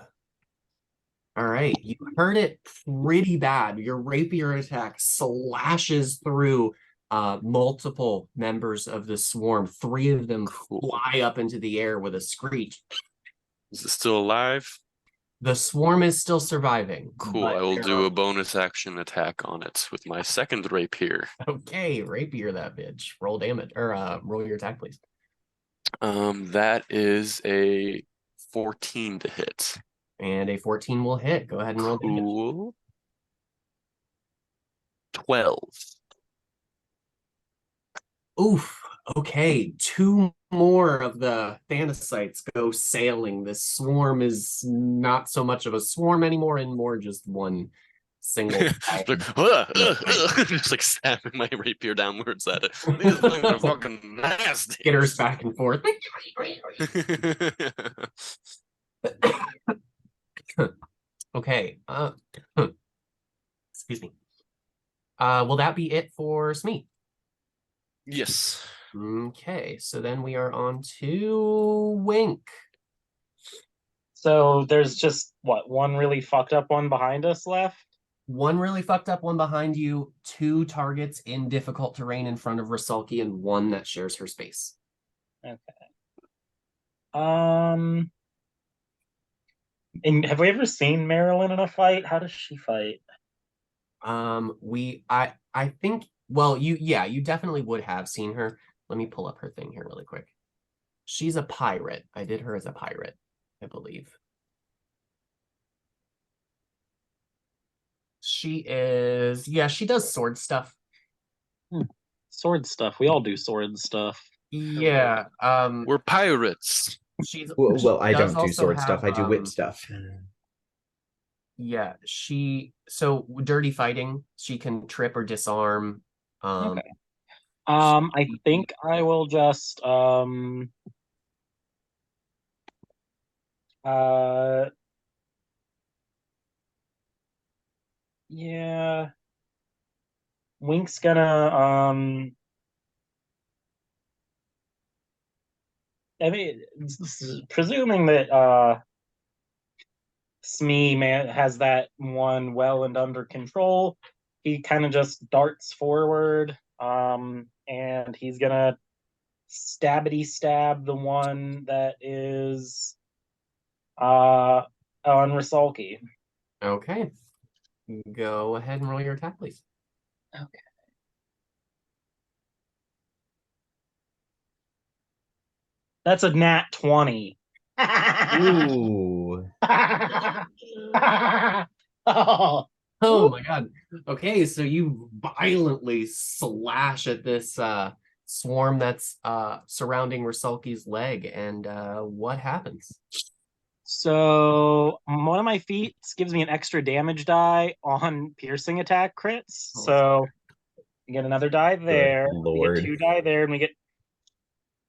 All right. You heard it pretty bad. Your rapier attack slashes through multiple members of the swarm. 3 of them Cool. fly up into the air with a screech. Is it still alive? The swarm is still surviving. Cool. I will do a bonus action attack on it with my second rapier. Okay, rapier that bitch. Roll damage or roll your attack, please. That is a 14 to hit. And a 14 will hit. Go ahead and roll damage. Cool. 12. Oof. Okay, 2 more of the Thanasites go sailing. This swarm is not so much of a swarm anymore and more just one single Just like stabbing my rapier downwards at it. These things are fucking nasty. skitters back and forth. Okay. Excuse me. Will that be it for Smee? Yes. Okay, so then we are on to Wink. So there's just what, one really fucked up one behind us left? One really fucked up one behind you, 2 targets in difficult terrain in front of Rusulki, and 1 that shares her space. Okay. And have we ever seen Marilyn in a fight? How does she fight? I think, well, you definitely would have seen her. Let me pull up her thing here really quick. She's a pirate. I did her as a pirate, I believe. She is, yeah, she does sword stuff. Sword stuff. We all do sword stuff. Yeah. We're pirates. Well, I does don't do also sword have, stuff. I do wit stuff. Yeah, so dirty fighting, she can trip or disarm. Okay. I think I will just yeah. Wink's gonna I mean, presuming that Smee has that one well and under control, he kind of just darts forward, and he's gonna stabbity stab the one that is on Rusulki. Okay. Go ahead and roll your attack, please. Okay. That's a nat 20. Ooh. Oh. Oh my god. Okay, so you violently slash at this swarm that's surrounding Rusulki's leg, and what happens? So one of my feats gives me an extra damage die on piercing attack crits. Oh. So we get another die there. Good We Lord. get 2 die there, and we get.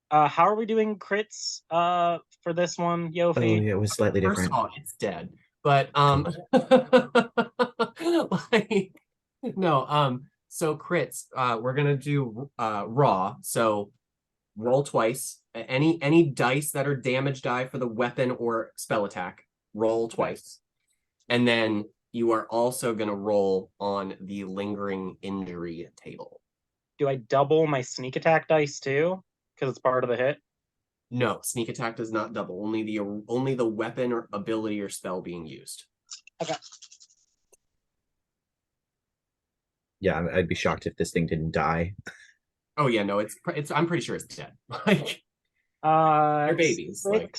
How are we doing crits for this one, Yofi? Oh, yeah, it was slightly First different. of all, it's dead. But like no, so crits, we're gonna do raw. So roll twice. Any dice that are damage die for the weapon or spell attack, roll twice. And then you are also gonna roll on the lingering injury table. Do I double my sneak attack dice too? Because it's part of the hit. No, sneak attack does not double. Only the weapon or ability or spell being used. Okay. Yeah, I'd be shocked if this thing didn't die. Oh yeah, no, it's I'm pretty sure it's dead. Like they're babies. 6, Like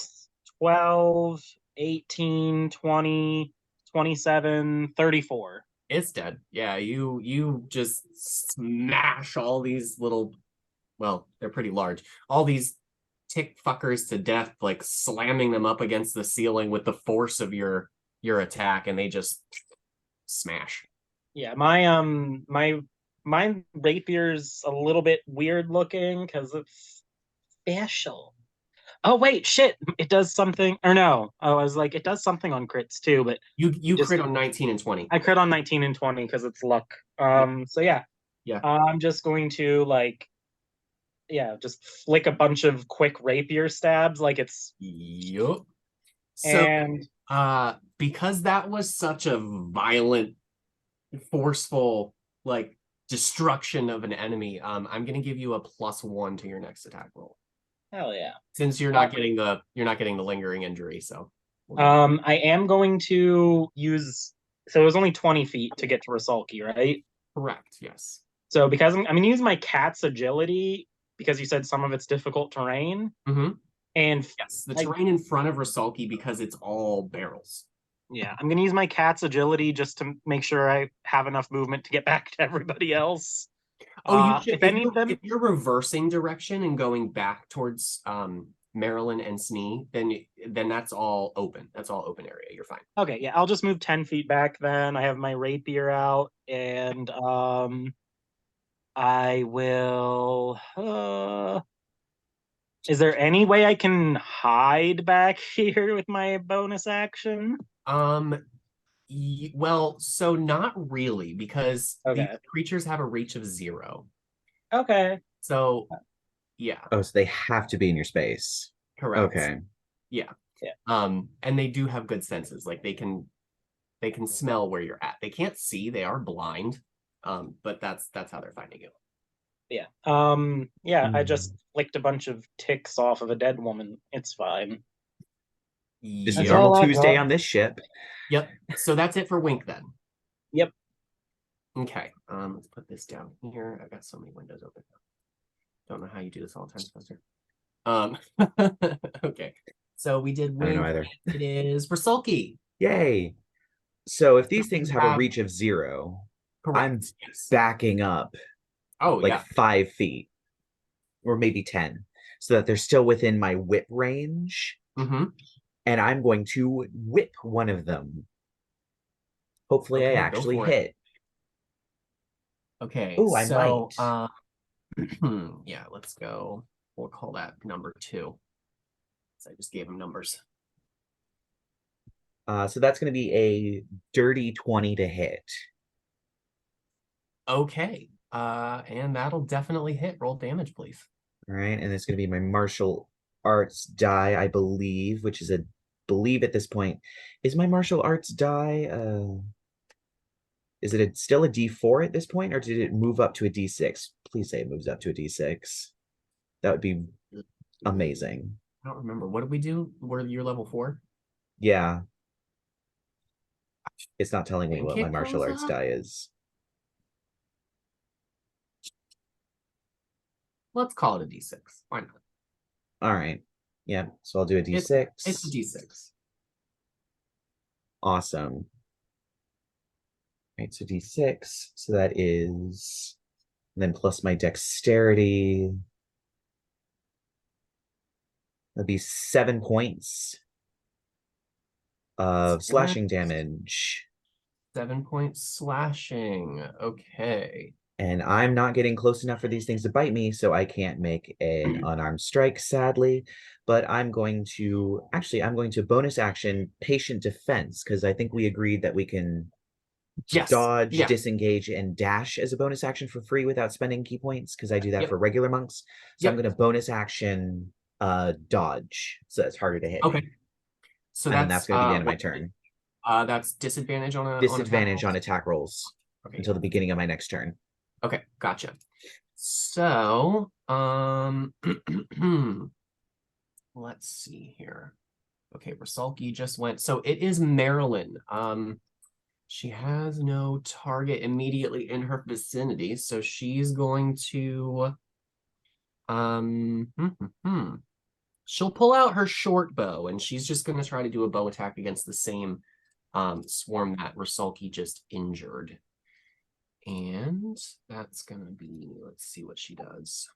12, 18, 20, 27, 34. it's dead. Yeah, you just smash all these little, well, they're pretty large. All these tick fuckers to death, like slamming them up against the ceiling with the force of your attack, and they just smash. Yeah, my rapier's a little bit weird looking because it's special. Oh wait, shit! It does something, or no? Oh, I was like, it does something on crits too, but You just, crit on 19 and 20. I crit on 19 and 20 because it's luck. So yeah, Yeah. I'm just going to just flick a bunch of quick rapier stabs, like it's Yup. So, and because that was such a violent, forceful, like destruction of an enemy, I'm gonna give you a +1 to your next attack roll. hell yeah. Since you're not getting the lingering injury, so. I am going to use. So it was only 20 feet to get to Rusulki, right? Correct. Yes. So because I'm going to use my cat's agility because you said some of it's difficult terrain. Mm-hmm. And yes, the terrain in front of Rusulki because it's all barrels. Yeah, I'm going to use my cat's agility just to make sure I have enough movement to get back to everybody else. Oh, you should. If you're reversing direction and going back towards Maryland and Smee, then that's all open. That's all open area. You're fine. Okay, yeah, I'll just move 10 feet back then. I have my rapier out, and I will. Is there any way I can hide back here with my bonus action? Well, so not really, because Okay. these creatures have a reach of 0. Okay. So, yeah. Oh, so they have to be in your space. Correct. Okay. Yeah. Yeah. And they do have good senses. Like they can smell where you're at. They can't see, they are blind. But that's how they're finding you. Yeah. I just flicked a bunch of ticks off of a dead woman. It's fine. Just Yep. normal Tuesday on this ship. Yep. So that's it for Wink then. Yep. Okay. Let's put this down here. I've got so many windows open. Don't know how you do this all the time, Spencer. Okay. So we did Wink. I don't know either. It is Rusulki. Yay. So if these things have a reach of 0, correct. I'm backing up. Oh, like yeah. 5 feet or maybe 10 so that they're still within my whip range. Mm-hmm. And I'm going to whip one of them. Hopefully I actually hit. Okay. Oh, I might. Yeah, let's go. We'll call that number 2. So I just gave him numbers. So that's going to be a dirty 20 to hit. Okay. And that'll definitely hit. Roll damage, please. All right, and it's going to be my martial arts die, I believe, which is believe at this point. Is my martial arts die, is it still a D4 at this point, or did it move up to a D6? Please say it moves up to a D6. That would be amazing. I don't remember. What did we do? Were you level 4? Yeah. It's not telling me what my martial arts die is. Let's call it a D6. Why not? All right. Yeah. So I'll do a D6. It's a D6. Awesome. All right. So D6. So that is, and then plus my dexterity. That'd be 7 points of slashing damage. 7 points slashing. Okay. And I'm not getting close enough for these things to bite me, so I can't make an unarmed strike, sadly. But I'm going to bonus action patient defense, because I think we agreed that we can dodge, disengage, and dash as a bonus action for free without spending key points, because I do that for regular monks. So I'm going to bonus action dodge, so that's harder to hit. Okay. So that's going to be the end of my turn. That's disadvantage on attack rolls until the beginning of my next turn. Okay, gotcha. So, let's see here. Okay, Rusulki just went. So it is Marilyn. She has no target immediately in her vicinity, so she's going to she'll pull out her short bow, and she's just going to try to do a bow attack against the same swarm that Rusulki just injured. And that's going to be, let's see what she does.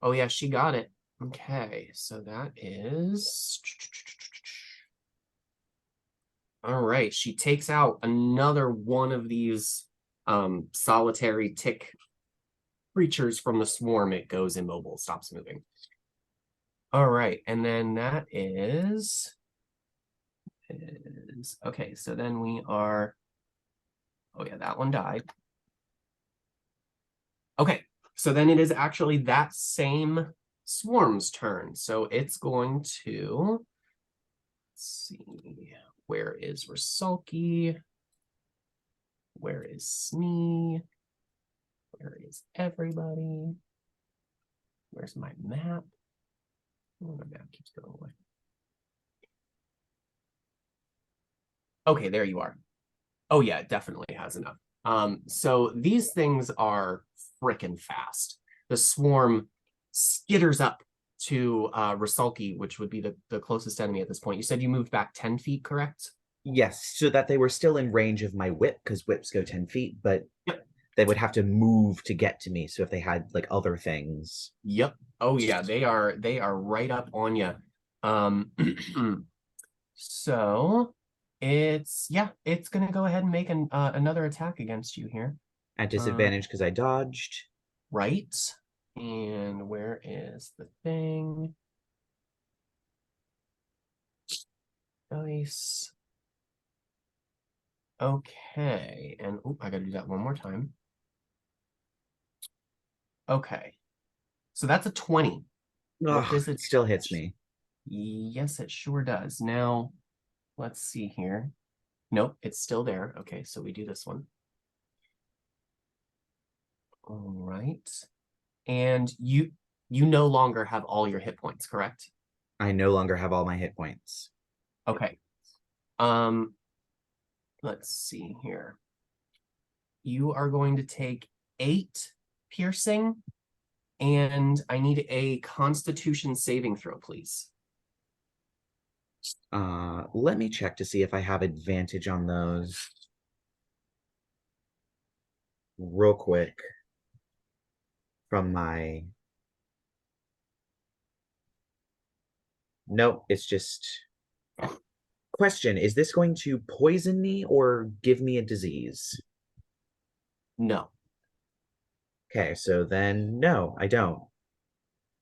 Oh yeah, she got it. Okay, so that is... All right, she takes out another one of these solitary tick creatures from the swarm. It goes immobile, stops moving. All right, and then that is okay, so then we are, oh yeah, that one died. Okay, so then it is actually that same swarm's turn. So it's going to, let's see, where is Rusulki? Where is Smee? Where is everybody? Where's my map? Oh, my map keeps going away. Okay, there you are. Oh yeah, it definitely has enough. So these things are frickin' fast. The swarm skitters up to Rusulki, which would be the closest enemy at this point. You said you moved back 10 feet, correct? Yes, so that they were still in range of my whip, because whips go 10 feet, but Yep. they would have to move to get to me. So if they had like other things. Yep. Oh yeah, they are right up on you. So it's gonna go ahead and make another attack against you here. At disadvantage because I dodged. Right. And where is the thing? Nice. Okay, and I gotta do that one more time. Okay, so that's a 20. What does it? Still hits me. Yes, it sure does. Now, let's see here. Nope, it's still there. Okay, so we do this one. All right, and you no longer have all your hit points, correct? I no longer have all my hit points. Okay. Let's see here. You are going to take 8 piercing, and I need a Constitution saving throw, please. Let me check to see if I have advantage on those. Real quick. From my... Nope, it's just... Question, is this going to poison me or give me a disease? No. Okay, so then no, I don't.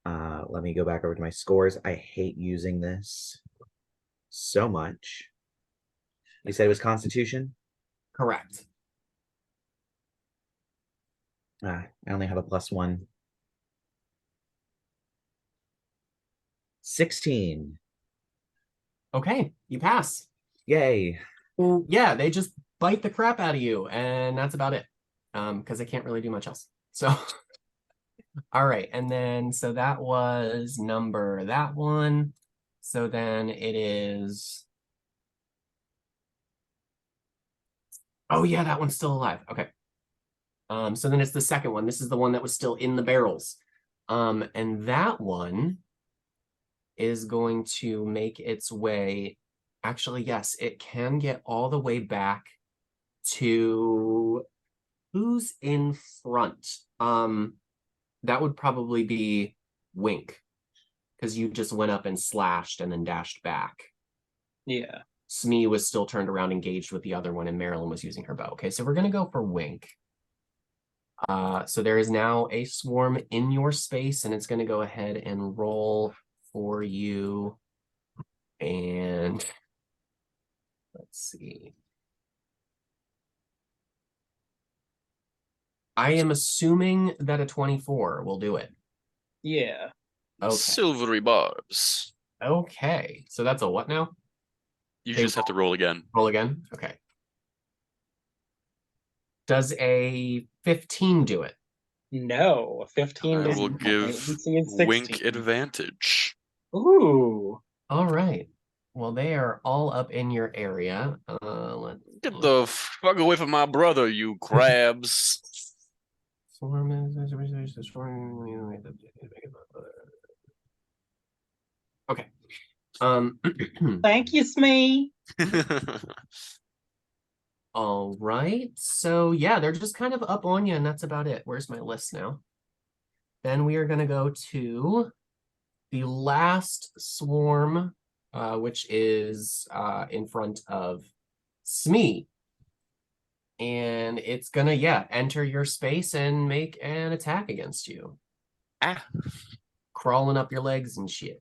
Let me go back over to my scores. I hate using this so much. You said it was Constitution? Correct. I only have a +1. 16. Okay, you pass. Yay. Well, yeah, they just bite the crap out of you, and that's about it. Because they can't really do much else. So, all right, and then so that was that one. So then it is. Oh yeah, that one's still alive. Okay. So then it's the second one. This is the one that was still in the barrels. And that one is going to make its way. Actually, yes, it can get all the way back to who's in front. That would probably be Wink, because you just went up and slashed and then dashed back. Yeah. Smee was still turned around, engaged with the other one, and Marilyn was using her bow. Okay, so we're gonna go for Wink. So there is now a swarm in your space, and it's gonna go ahead and roll for you. And let's see. I am assuming that a 24 will do it. Yeah. Okay. Silvery barbs. Okay. So that's a what now? You They just have to roll again. Roll again? Okay. Does a 15 do it? No, 15 I does will not. give AC is Wink 16. advantage. Ooh. All right. Well, they are all up in your area. Let's Get look. the fuck away from my brother, you crabs. Swarm is okay. Thank you, Smee. All right. So yeah, they're just kind of up on you, and that's about it. Where's my list now? then we are going to go to the last swarm, which is in front of Smee. And it's going to, enter your space and make an attack against you. Crawling up your legs and shit.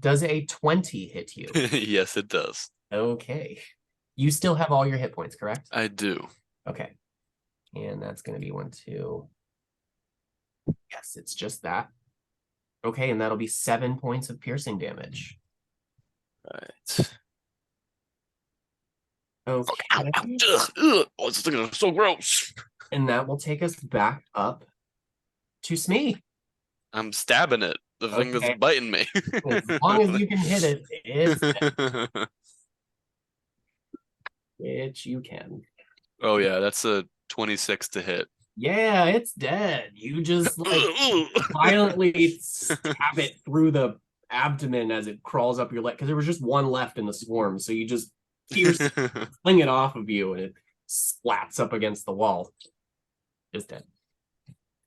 Does a 20 hit you? Yes, it does. Okay. You still have all your hit points, correct? I do. Okay. And that's going to be 1, 2. Yes, it's just that. Okay, and that'll be 7 points of piercing damage. Right. Okay. Ow, ow, ugh, ugh. Oh, this thing is so gross. And that will take us back up to Smee. I'm stabbing it. The thing Okay. that's biting me. As long as you can hit it, which you can. Oh yeah, that's a 26 to hit. Yeah, it's dead. You just violently stab it through the abdomen as it crawls up your leg, because there was just one left in the swarm. So you just fling it off of you, and it splats up against the wall. Just dead.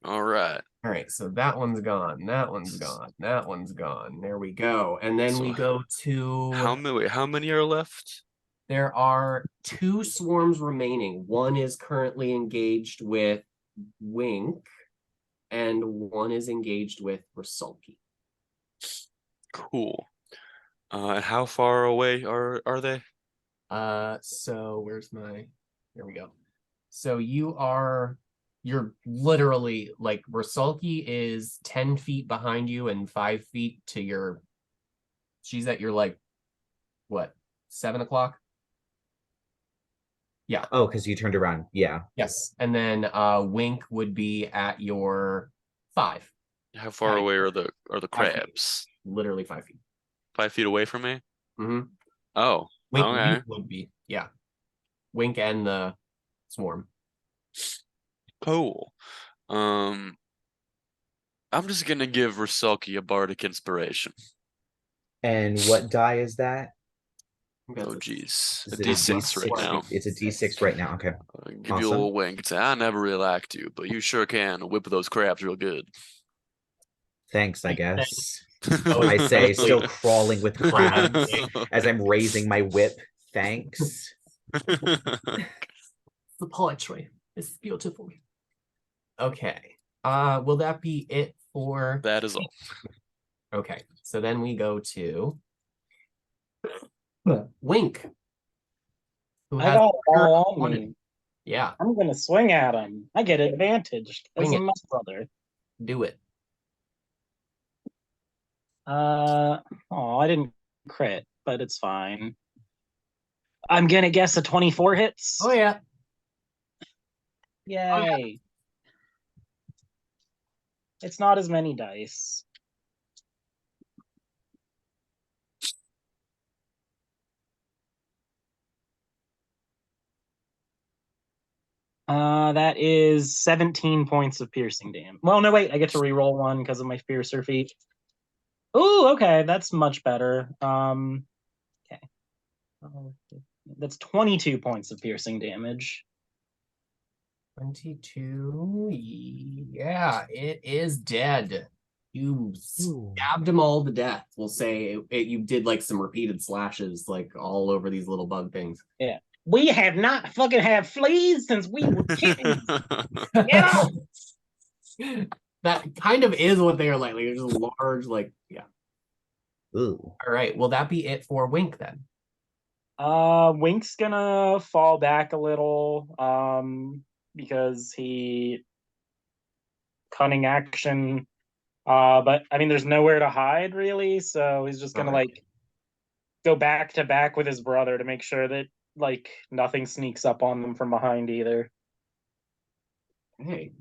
All right. All right, so that one's gone. That one's gone. That one's gone. There we go. And then we go to how many are left? There are 2 swarms remaining. One is currently engaged with Wink, and one is engaged with Rusulki. Cool. And how far away are they? So where's my? Here we go. So you're literally like Rusulki is 10 feet behind you and 5 feet to your. She's at your like, what, 7 o'clock? Yeah. Oh, because you turned around. Yeah. Yes. And then Wink would be at your 5. How far away are the 5 crabs? feet. Literally 5 feet. 5 feet away from me? Mm-hmm. Oh. Wink, okay. Wink would be, yeah. Wink and the swarm. Cool. I'm just gonna give Rusulki a bardic inspiration. And what die is that? Oh geez. A Is it D6 right now. It's a D6 right now. Okay. I'll give you a Awesome. little wink and say, I never really liked you, but you sure can whip those crabs real good. Thanks, I guess. Oh, I say, still crawling with crabs as I'm raising my whip. Thanks. The poetry is beautiful. Okay. Will that be it for That is all. Okay. So then we go to Wink. Who I has got all on it. me. Yeah, I'm gonna swing at him. I get advantage because Swing I'm it. my brother. do it. Oh, I didn't crit, but it's fine. I'm gonna guess a 24 hits. Oh yeah. Yay. It's not as many dice. That is 17 points of piercing damage. Well, no, wait, I get to reroll one because of my fiercer feat. Ooh, okay, that's much better. Okay. That's 22 points of piercing damage. 22. Yeah, it is dead. You stabbed him all to death. We'll say you did like some repeated slashes, like all over these little bug things. Yeah. We have not fucking had fleas since we were kittens. Get out! That kind of is what they are like. They're just large, like, yeah. Ooh. All right. Will that be it for Wink then? Wink's gonna fall back a little, because he cunning action. But I mean, there's nowhere to hide really, so he's just gonna like go back to back with his brother to make sure that like nothing sneaks up on them from behind either. Okay.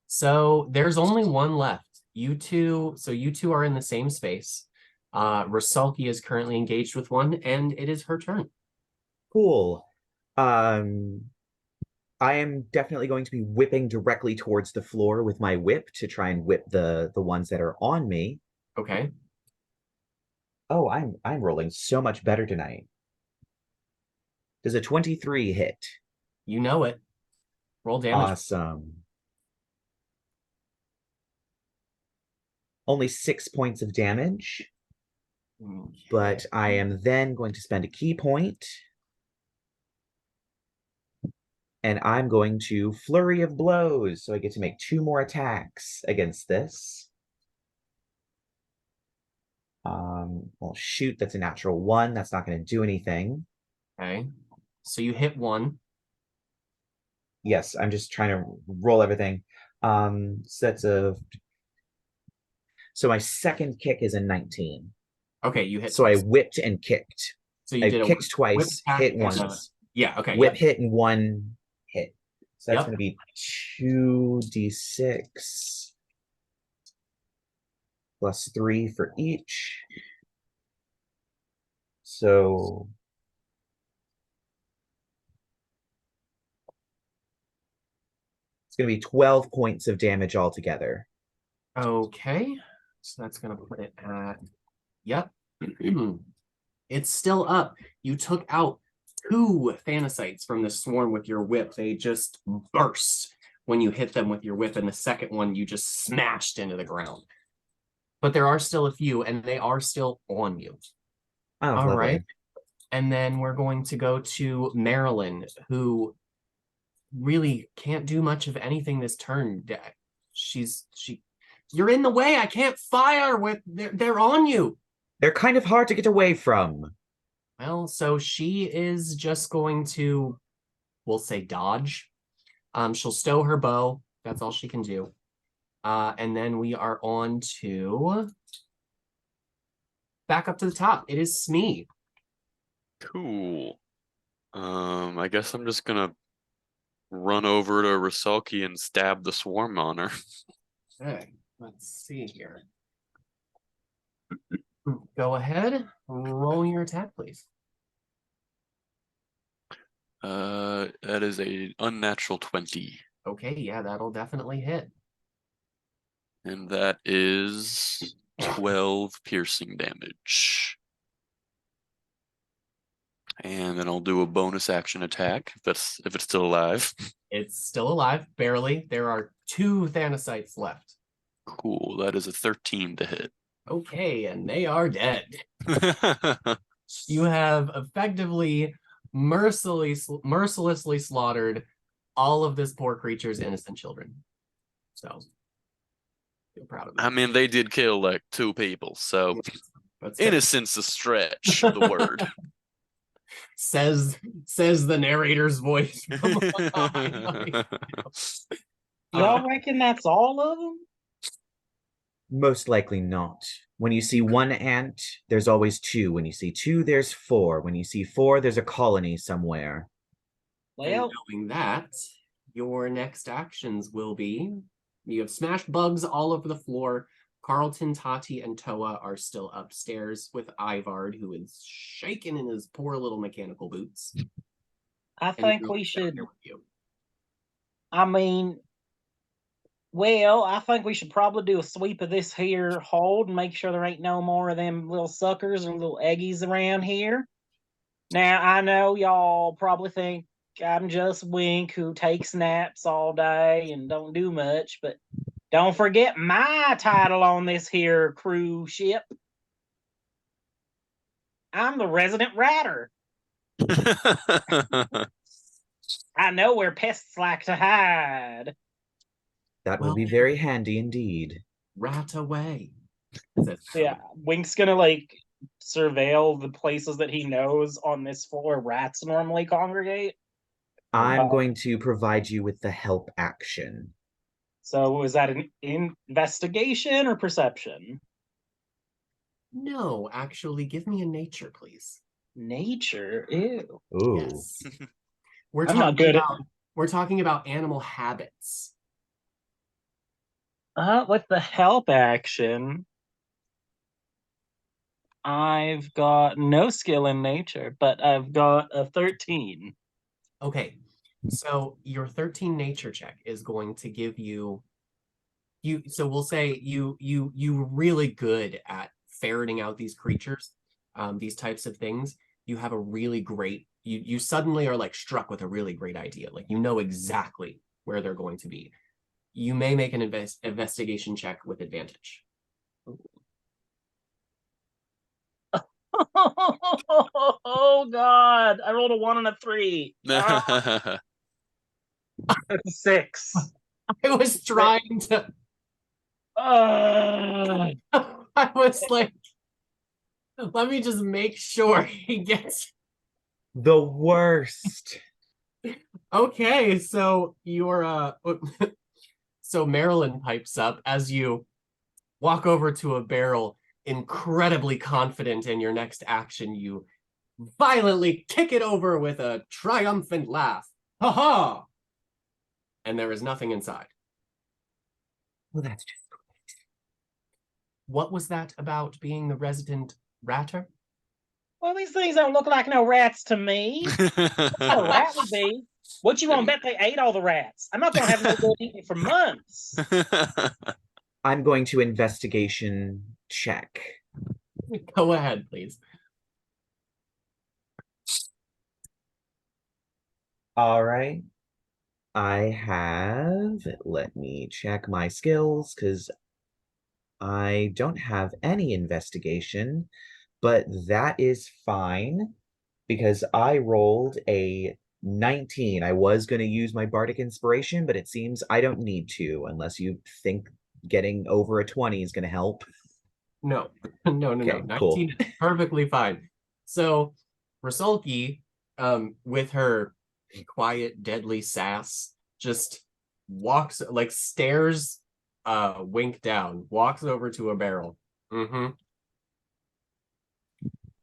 So there's only one left. You two are in the same space. Rusulki is currently engaged with one, and it is her turn. Cool. I am definitely going to be whipping directly towards the floor with my whip to try and whip the ones that are on me. Okay. Oh, I'm rolling so much better tonight. Does a 23 hit? You know it. Roll damage. Awesome. only 6 points of damage, but Okay. I am then going to spend a key point. And I'm going to Flurry of Blows, so I get to make 2 more attacks against this. Well, shoot, that's a natural 1. That's not going to do anything. Okay. So you hit 1. Yes, I'm just trying to roll everything. So my second kick is a 19. Okay, you hit So I twice. whipped and kicked. So you I did a kicked whip twice, attack hit and once. yeah, okay. Whip Yep. hit and 1 hit. So that's Yep. going to be 2d6 plus 3 for each. So it's going to be 12 points of damage altogether. Okay. So that's gonna put it at yep. It's still up. You took out 2 Thanacytes from the swarm with your whip. They just burst when you hit them with your whip, and the second one you just smashed into the ground. But there are still a few, and they are still on you. Oh, All lovely. right. And then we're going to go to Marilyn, who really can't do much of anything this turn. You're in the way. I can't fire with they're on you. They're kind of hard to get away from. Well, so she is just going to, we'll say, dodge. She'll stow her bow. That's all she can do. And then we are on to back up to the top. It is Smee. Cool. I guess I'm just gonna run over to Rusulki and stab the swarm on her. Okay, let's see here. Go ahead, roll your attack, please. That is a unnatural 20. Okay, yeah, that'll definitely hit. And that is 12 piercing damage. And then I'll do a bonus action attack if it's still alive. It's still alive, barely. There are 2 Thanacytes left. Cool. That is a 13 to hit. Okay, and they are dead. You have effectively mercilessly slaughtered all of this poor creature's innocent children. So, feel proud of them. I mean, they did kill like 2 people, so That's fair. innocence a stretch, the word. says the narrator's voice. Y'all reckon that's all of them? Most likely not. When you see 1 ant, there's always 2. When you see 2, there's 4. When you see 4, there's a colony somewhere. Well, and knowing that, your next actions will be you have smashed bugs all over the floor. Carlton, Tati, and Toa are still upstairs with Ivard, who is shaking in his poor little mechanical boots. I think we should. Here with you. I mean, well, I think we should probably do a sweep of this here hold and make sure there ain't no more of them little suckers or little eggies around here. Now, I know y'all probably think I'm just Wink who takes naps all day and don't do much, but don't forget my title on this here cruise ship. I'm the resident ratter. I know where pests like to hide. That will Well, be very handy indeed. Rat away. Yeah, Wink's gonna like surveil the places that he knows on this floor rats normally congregate. I'm going to provide you with the help action. So is that an investigation or perception? No, actually, give me a nature, please. Nature? Ew. Ooh. Yes. We're I'm not good we're talking about animal habits. With the help action, I've got no skill in nature, but I've got a 13. Okay, so your 13 nature check is going to give you so we'll say you really good at ferreting out these creatures, these types of things. You have a really great you suddenly are like struck with a really great idea. Like you know exactly where they're going to be. You may make an investigation check with advantage. Oh God! I rolled a 1 and a 3. That's a 6. I was trying to. I was like, let me just make sure he gets. The worst. Okay, so you're so Marilyn pipes up as you walk over to a barrel, incredibly confident in your next action. You violently kick it over with a triumphant laugh. Ha ha! And there is nothing inside. Well, that's just What was that about being the resident ratter? Well, these things don't look like no rats to me. What a rat would be. What you want to bet they ate all the rats? I'm not going to have no good eating for months. I'm going to investigation check. Go ahead, please. All right. I have, let me check my skills because I don't have any investigation, but that is fine because I rolled a 19. I was going to use my bardic inspiration, but it seems I don't need to unless you think getting over a 20 is going to help. No, no. Okay, 19 cool. is perfectly fine. So Rusulki, with her quiet, deadly sass, just walks, like stares Wink down, walks over to a barrel. Mm-hmm.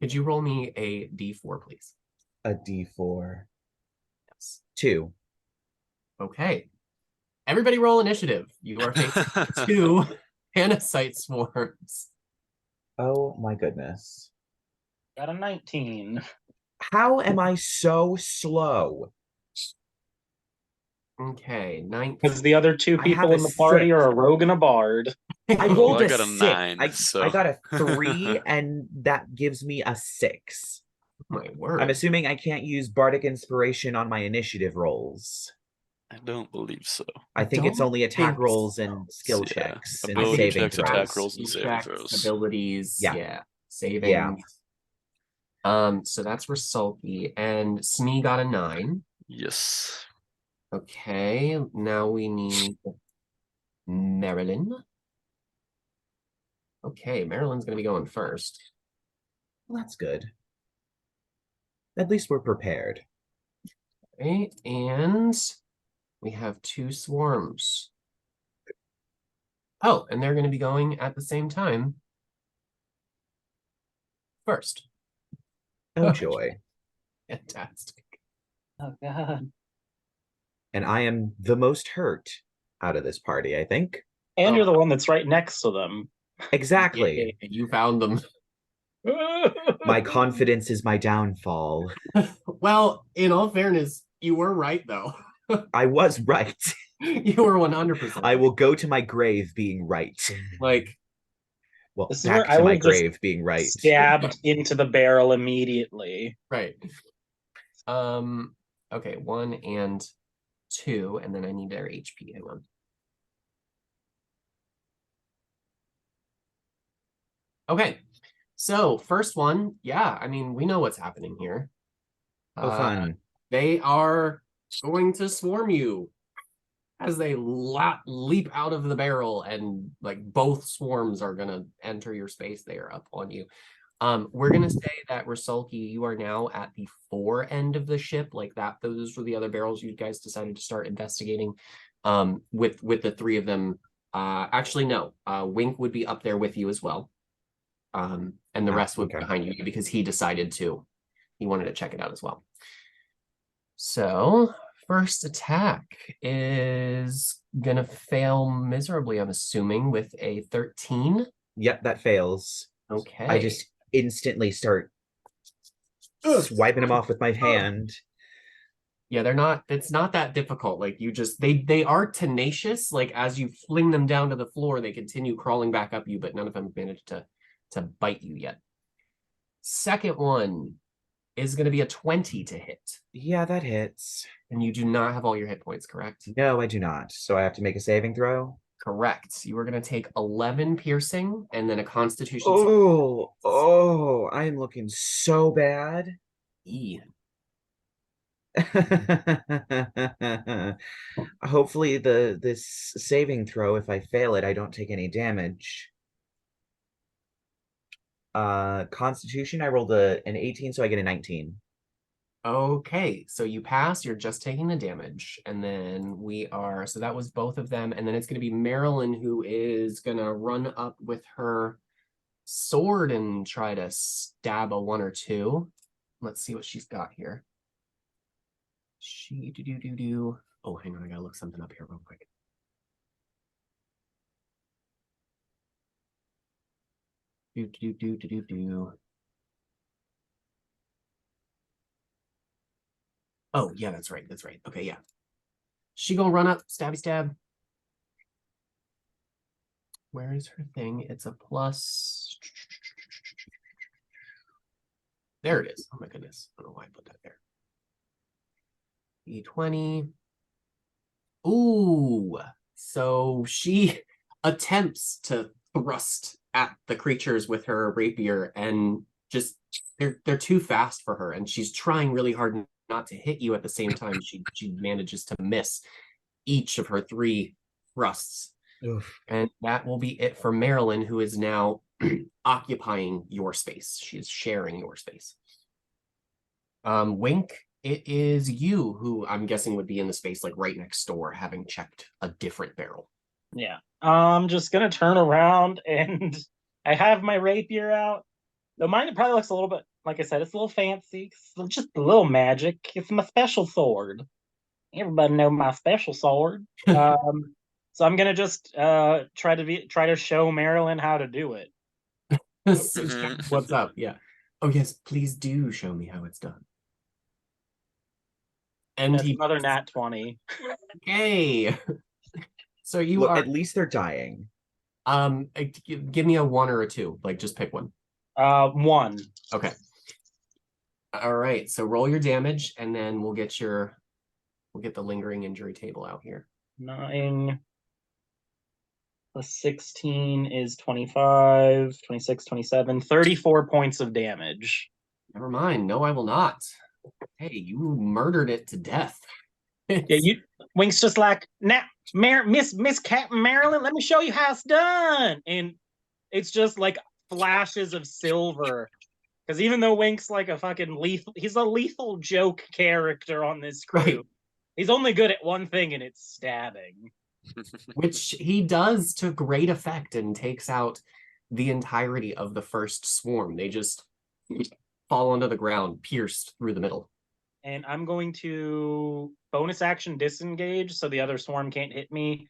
Could you roll me a D4, please? A D4. Yes. 2. Okay. Everybody roll initiative. You are facing 2 Panacite swarms. Oh my goodness. Got a 19. How am I so slow? Okay, 19. Because the other two I have people a in the party 6. are a rogue and a bard. I Well, rolled I a got a 6. 9, so I got a 3, and that gives me a 6. My word. I'm assuming I can't use bardic inspiration on my initiative rolls. I don't believe so. I think it's only attack think rolls so. and skill Yeah, checks and ability saving checks, throws. attack rolls, and Speed saving checks, throws. abilities, Yeah. saving. So that's Rusulki, and Smee got a 9. Yes. Okay, now we need Marilyn. Okay, Marilyn's gonna be going first. Well, that's good. At least we're prepared. Okay, and we have 2 swarms. Oh, and they're gonna be going at the same time. First. Oh, joy. Fantastic. Oh God. And I am the most hurt out of this party, I think. And you're the one that's right next to them. Exactly. Yeah, you found them. My confidence is my downfall. Well, in all fairness, you were right, though. I was right. You were 100%. I will go to my grave being right. Like, Well, This is back where I to my will just grave being right. stabbed into the barrel immediately. right. Okay, 1 and 2, and then I need their HP. Hang on. Okay, so first one, yeah, I mean, we know what's happening here. Oh, fun. They are going to swarm you as they leap out of the barrel, and like both swarms are gonna enter your space. They are up on you. We're gonna say that Rusulki, you are now at the 4 end of the ship, like that. Those were the other barrels you guys decided to start investigating. With the 3 of them. Actually, no. Wink would be up there with you as well. And the rest would be behind you because he decided to. He wanted to check it out as well. So first attack is gonna fail miserably, I'm assuming, with a 13. Yep, that fails. Okay. I just instantly start swiping them off with my hand. Yeah, it's not that difficult. Like you just they are tenacious. Like as you fling them down to the floor, they continue crawling back up you, but none of them have managed to bite you yet. Second one is going to be a 20 to hit. Yeah, that hits. And you do not have all your hit points, correct? No, I do not. So I have to make a saving throw? Correct. You are going to take 11 piercing and then a constitution. I am looking so bad. E. Hopefully this saving throw, if I fail it, I don't take any damage. Constitution, I rolled an 18, so I get a 19. Okay, so you pass, you're just taking the damage. And then so that was both of them. And then it's going to be Marilyn who is going to run up with her sword and try to stab a 1 or 2. Let's see what she's got here. Oh, hang on, I gotta look something up here real quick. Oh, yeah, that's right. Okay, yeah. She gonna run up, stabby stab. Where is her thing? It's a plus. There it is. Oh my goodness. I don't know why I put that there. E20. Ooh. So she attempts to thrust at the creatures with her rapier and just they're too fast for her, and she's trying really hard not to hit you at the same time. She manages to miss each of her 3 thrusts. Oof. And that will be it for Marilyn, who is now occupying your space. She is sharing your space. Wink, it is you who I'm guessing would be in the space like right next door, having checked a different barrel. Yeah. I'm just gonna turn around and I have my rapier out. Though mine probably looks a little bit, like I said, it's a little fancy. It's just a little magic. It's my special sword. Everybody know my special sword. So I'm gonna just try to show Marilyn how to do it. What's up? Yeah. Oh yes, please do show me how it's done. And That's another nat 20. Okay. So you Look, are at least they're dying. give me a 1 or a 2. Like just pick one. 1. Okay. All right. So roll your damage, and then we'll get the lingering injury table out here. 9 plus 16 is 25, 26, 27, 34 points of damage. Never mind. No, I will not. Hey, you murdered it to death. Yeah, Wink's just like, now, Miss Captain Marilyn, let me show you how it's done. And it's just like flashes of silver. Because even though Wink's like a fucking he's a lethal joke character on this crew. Right. He's only good at one thing, and it's stabbing. Which he does to great effect and takes out the entirety of the first swarm. They just fall onto the ground, pierced through the middle. And I'm going to bonus action disengage so the other swarm can't hit me.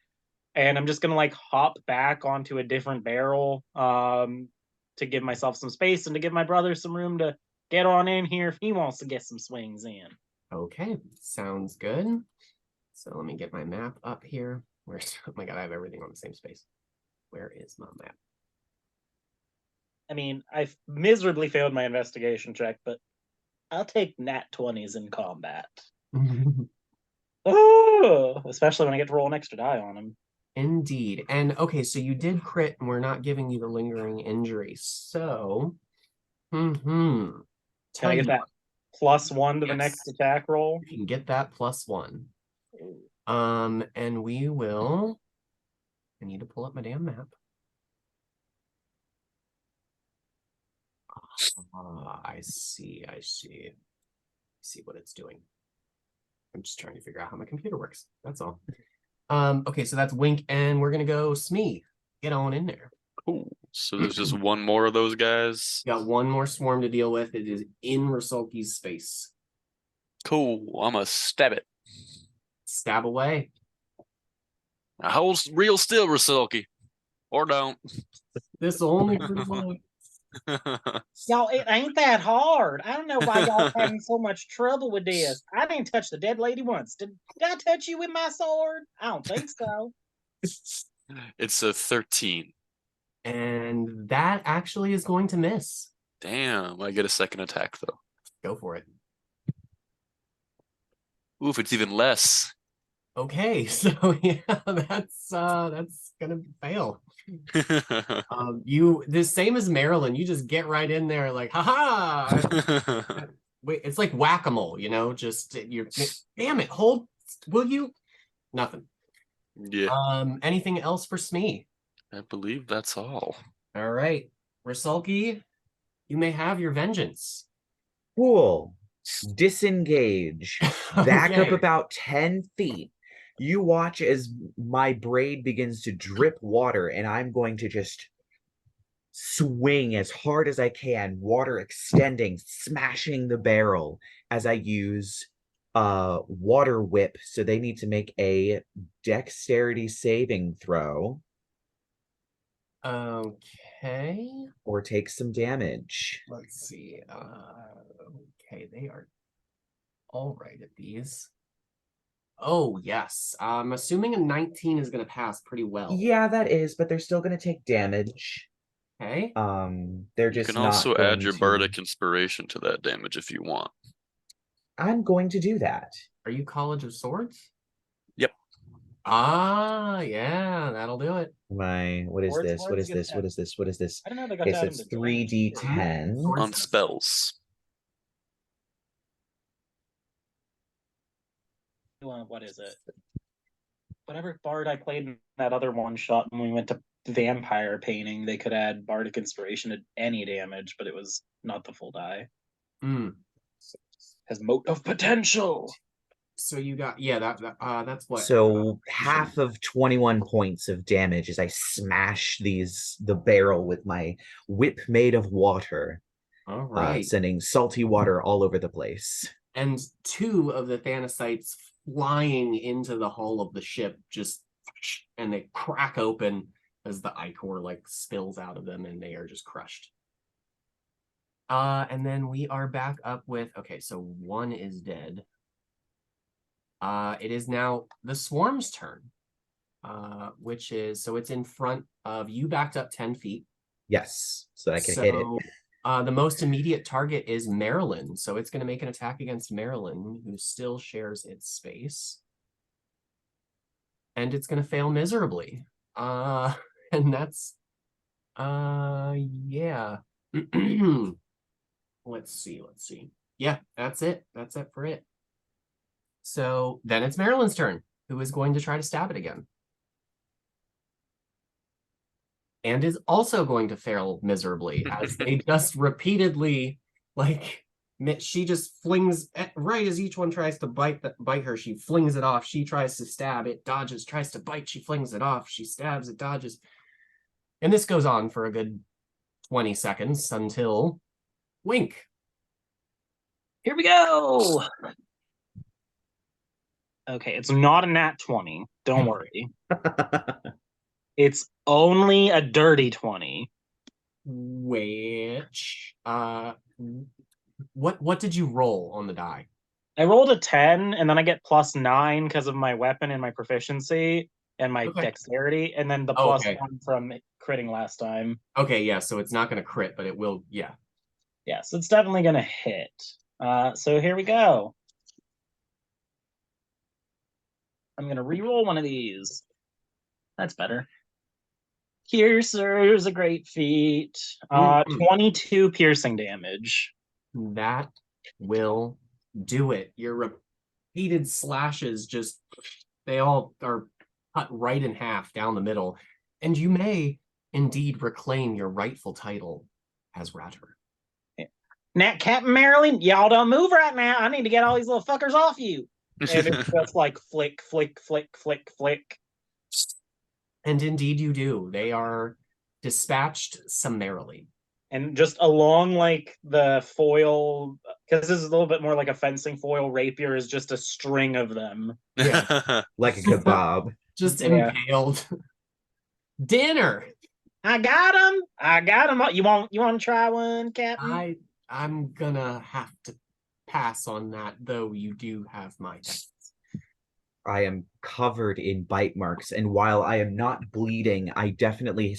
And I'm just going to like hop back onto a different barrel to give myself some space and to give my brother some room to get on in here if he wants to get some swings in. Okay, sounds good. So let me get my map up here. Oh my god, I have everything on the same space. Where is my map? I mean, I've miserably failed my investigation check, but I'll take nat 20s in combat. Oh, especially when I get to roll an extra die on him. Indeed. And okay, so you did crit, and we're not giving you the lingering injury. So, Can I get that +1 to the next attack roll? You can get that +1. And we will. I need to pull up my damn map. I see. See what it's doing. I'm just trying to figure out how my computer works. That's all. Okay, so that's Wink, and we're gonna go Smee. Get on in there. Cool. So there's just one more of those guys. Got one more swarm to deal with. It is in Rusulki's space. Cool. I'm gonna stab it. Stab away. Now hold real still, Rusulki. Or don't. This only for one. Y'all, it ain't that hard. I don't know why y'all having so much trouble with this. I didn't touch the dead lady once. Did I touch you with my sword? I don't think so. It's a 13. And that actually is going to miss. Damn, I get a second attack though. Go for it. Oof, it's even less. Okay, so yeah, that's gonna fail. You the same as Maryland, you just get right in there like, haha. Wait, it's like whack-a-mole, just you're damn it, hold, will you? Nothing. Yeah, Anything else for Smee? I believe that's all. All right. Rusulki, you may have your vengeance. Cool. Disengage. Back up Okay. about 10 feet. You watch as my braid begins to drip water, and I'm going to just swing as hard as I can, water extending, smashing the barrel as I use water whip. So they need to make a dexterity saving throw Okay. or take some damage. Let's see. Okay, they are all right at these. Oh, yes. I'm assuming a 19 is going to pass pretty well. Yeah, that is, but they're still going to take damage. Okay. They're You just can not also going add your to... bardic inspiration to that damage if you want. I'm going to do that. Are you College of Swords? Yep. Ah, yeah, that'll do it. What is Swords- this? What swords is get this? What that. is this? What is this? I don't know they got Okay, that so into it's damage. 3d10. Swords On does. spells. What is it? Whatever bard I played in that other one shot when we went to vampire painting, they could add bardic inspiration to any damage, but it was not the full die. Mm. Has mote of potential. So you got, that's what. So half of 21 points of damage as I smash the barrel with my whip made of water, All right. sending salty water all over the place. And 2 of the Thanasites flying into the hull of the ship, and they crack open as the ichor spills out of them, and they are just crushed. And then we are back up with, okay, so 1 is dead. It is now the swarm's turn, which is, so it's in front of you, backed up 10 feet. Yes, so I can hit it. The most immediate target is Maryland, so it's going to make an attack against Maryland, who still shares its space. And it's going to fail miserably. And that's, yeah. Let's see. Yeah, that's it. That's it for it. So then it's Maryland's turn, who is going to try to stab it again. And is also going to fail miserably as they just repeatedly, she just flings, right as each one tries to bite her, she flings it off. She tries to stab, it dodges, tries to bite, she flings it off. She stabs, it dodges. And this goes on for a good 20 seconds until wink. Here we go. Okay, it's not a nat 20. Don't worry. It's only a dirty 20. Which, what did you roll on the die? I rolled a 10, and then I get +9 because of my weapon and my proficiency and my dexterity, and then the +1 from critting last time. Okay, yeah, so it's not going to crit, but it will, yeah. Yeah, so it's definitely going to hit. So here we go. I'm going to re-roll one of these. That's better. Here, sir, is a great feat. 22 piercing damage. That will do it. Your repeated slashes they all are cut right in half down the middle. And you may indeed reclaim your rightful title as Ratter. Nat Captain Maryland, y'all don't move right now. I need to get all these little fuckers off you. And it's just flick, flick, flick, flick, flick. And indeed you do. They are dispatched summarily. And just along the foil, because this is a little bit more like a fencing foil, rapier is just a string of them. Yeah. Like a kebab. Just impaled. Dinner. I got him. You want to try one, Captain? I'm gonna have to pass on that, though you do have my text. I am covered in bite marks, and while I am not bleeding, I definitely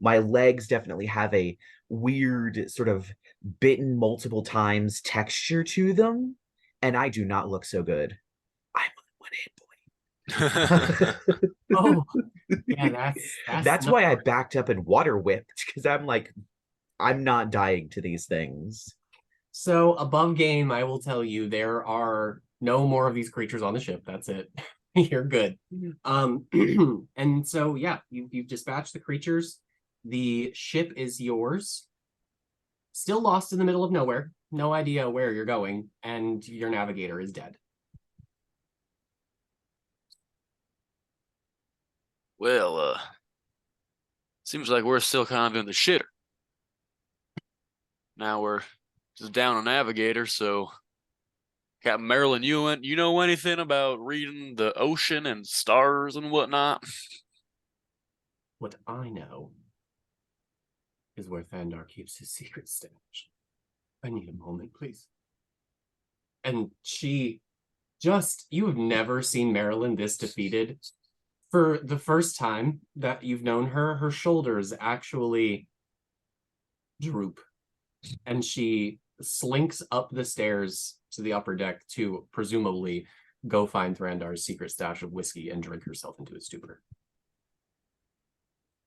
my legs definitely have a weird sort of bitten multiple times texture to them, and I do not look so good. I'm on 1 hit point. Oh, yeah, that's Why I not- backed up and water whipped, because I'm like, I'm not dying to these things. So above game, I will tell you there are no more of these creatures on the ship. That's it. You're good. And so yeah, you've dispatched the creatures. The ship is yours. Still lost in the middle of nowhere. No idea where you're going, and your navigator is dead. Well, seems like we're still kind of in the shitter. Now we're just down a navigator, so Captain Marilyn, you know anything about reading the ocean and stars and whatnot? What I know is where Thandar keeps his secret stash. I need a moment, please. And she just, you have never seen Marilyn this defeated. For the first time that you've known her, her shoulders actually droop. And she slinks up the stairs to the upper deck to presumably go find Thrandar's secret stash of whiskey and drink herself into a stupor.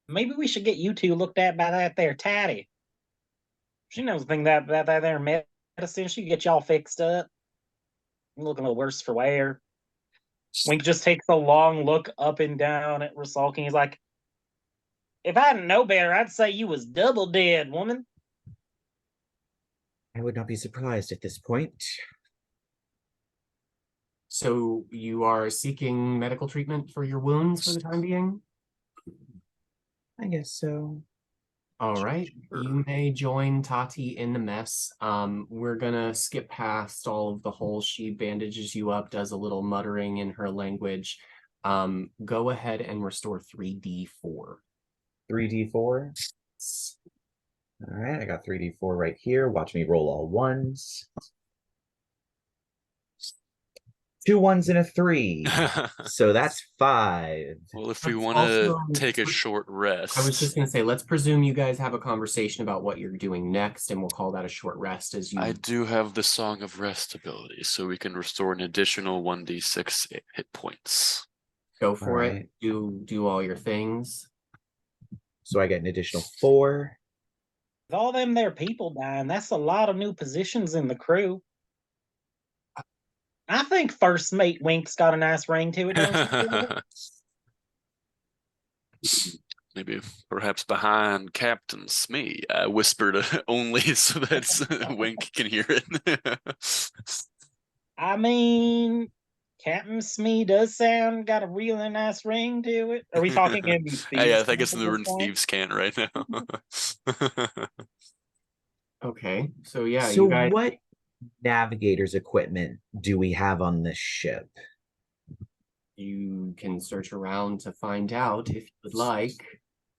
Maybe we should get you two looked at by that there Tatty. She knows a thing that there medicine. She can get y'all fixed up. I'm looking a little worse for wear. Wink just takes a long look up and down at Rusulki. He's like, if I didn't know better, I'd say you was double dead, woman. I would not be surprised at this point. So you are seeking medical treatment for your wounds for the time being? I guess so. All right, you may join Tati in the mess. We're gonna skip past all of the holes. She bandages you up, does a little muttering in her language. Go ahead and restore 3d4. 3d4. All right, I got 3d4 right here. Watch me roll all ones. 2 1s and a 3. So that's 5. Well, if we Let's want to also- take a short rest. I was just gonna say, let's presume you guys have a conversation about what you're doing next, and we'll call that a short rest as you. I do have the Song of Rest ability, so we can restore an additional 1d6 hit points. Go for All it. right. Do all your things. So I get an additional 4. With all them there people dying, that's a lot of new positions in the crew. I think First Mate Wink's got a nice ring to it, don't you? Maybe perhaps behind Captain Smee. I whispered only so that Wink can hear it. I mean, Captain Smee does got a really nice ring to it. Are we talking in these thieves? Yeah, I guess at we're this in point? Thieves' Cant right now. Okay, so yeah, So you guys. what navigator's equipment do we have on this ship? You can search around to find out if you would like.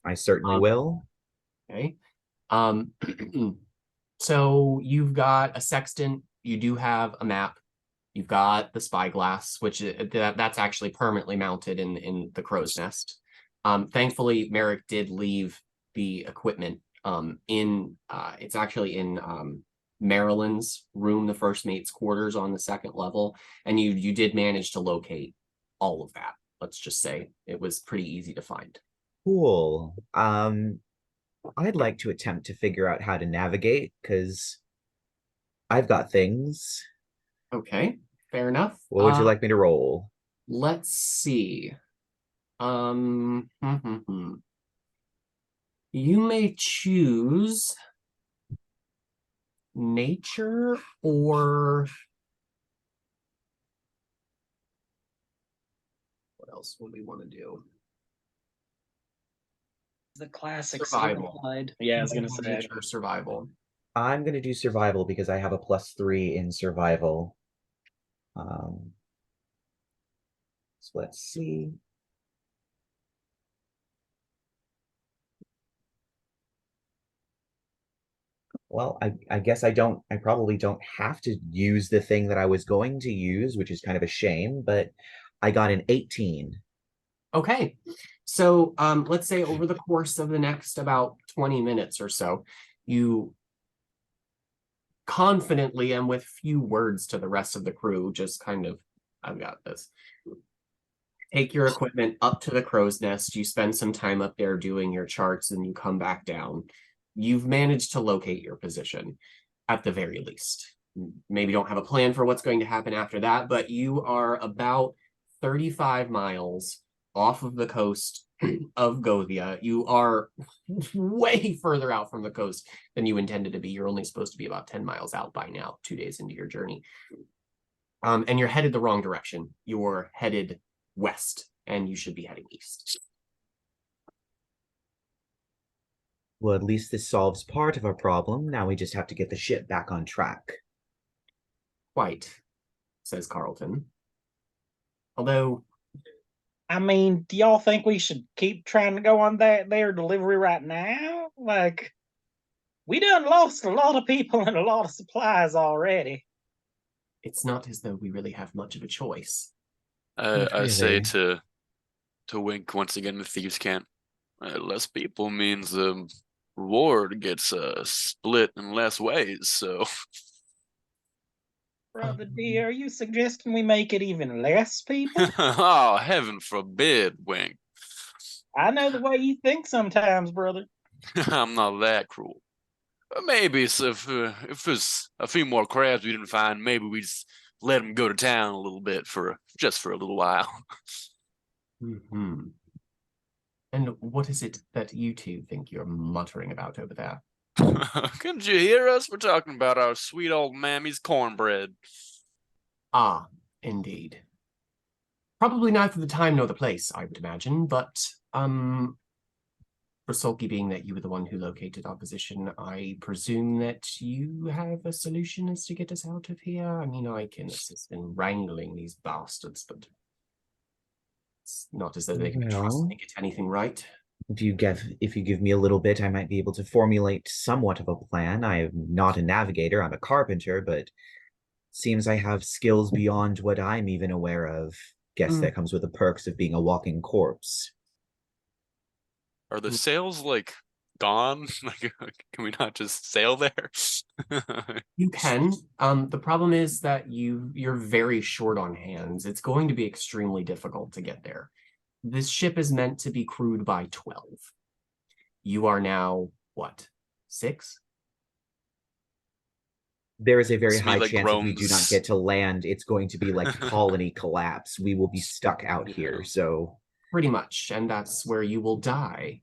I certainly will. Okay. So you've got a sextant. You do have a map. You've got the spyglass, which that's actually permanently mounted in the crow's nest. Thankfully, Merrick did leave the equipment it's actually in Marilyn's room, the first mate's quarters on the second level, and you did manage to locate all of that. Let's just say it was pretty easy to find. Cool. I'd like to attempt to figure out how to navigate, because I've got things. Okay, fair enough. What would you like me to roll? Let's see. You may choose nature or what else would we want to do? The classic Survival. slide. Yeah, I was gonna say. Nature or survival. I'm going to do survival because I have a +3 in survival. So let's see. Well, I guess I probably don't have to use the thing that I was going to use, which is kind of a shame, but I got an 18. Okay. So let's say over the course of the next about 20 minutes or so, you confidently and with few words to the rest of the crew, just kind of, I've got this. take your equipment up to the crow's nest. You spend some time up there doing your charts, and you come back down. You've managed to locate your position, at the very least. Maybe don't have a plan for what's going to happen after that, but you are about 35 miles off of the coast of Gothia. You are way further out from the coast than you intended to be. You're only supposed to be about 10 miles out by now, 2 days into your journey. And you're headed the wrong direction. You're headed west, and you should be heading east. Well, at least this solves part of our problem. Now we just have to get the ship back on track. Quite, says Carlton. Although, I mean, do y'all think we should keep trying to go on their delivery right now? Like, we done lost a lot of people and a lot of supplies already. it's not as though we really have much of a choice. I say Really? to Wink once again the thieves' camp. Less people means the reward gets split in less ways. So, Brother dear, are you suggesting we make it even less people? oh heaven forbid, Wink. I know the way you think sometimes, brother. I'm not that cruel. Maybe so if there's a few more crabs we didn't find, maybe we just let them go to town a little bit just for a little while. Mm-hmm. And what is it that you two think you're muttering about over there? Couldn't you hear us? We're talking about our sweet old mammy's cornbread. Ah, indeed. Probably neither the time nor the place, I would imagine, but, Rusulki, being that you were the one who located our position, I presume that you have a solution as to get us out of here? I mean, I can assist in wrangling these bastards, but it's not as though they can be trusted to get anything right. If you give me a little bit, I might be able to formulate somewhat of a plan. I am not a navigator, I'm a carpenter, but seems I have skills beyond what I'm even aware of. Guess that comes with the perks of being a walking corpse. Are the sails like gone? Like, can we not just sail there? You can. The problem is that you're very short on hands. It's going to be extremely difficult to get there. This ship is meant to be crewed by 12. You are now, what, 6? There is a very Smee, high like, chance if we do not groans. get to land, it's going to be like colony collapse. We will be stuck out here, so... Pretty much, and that's where you will die.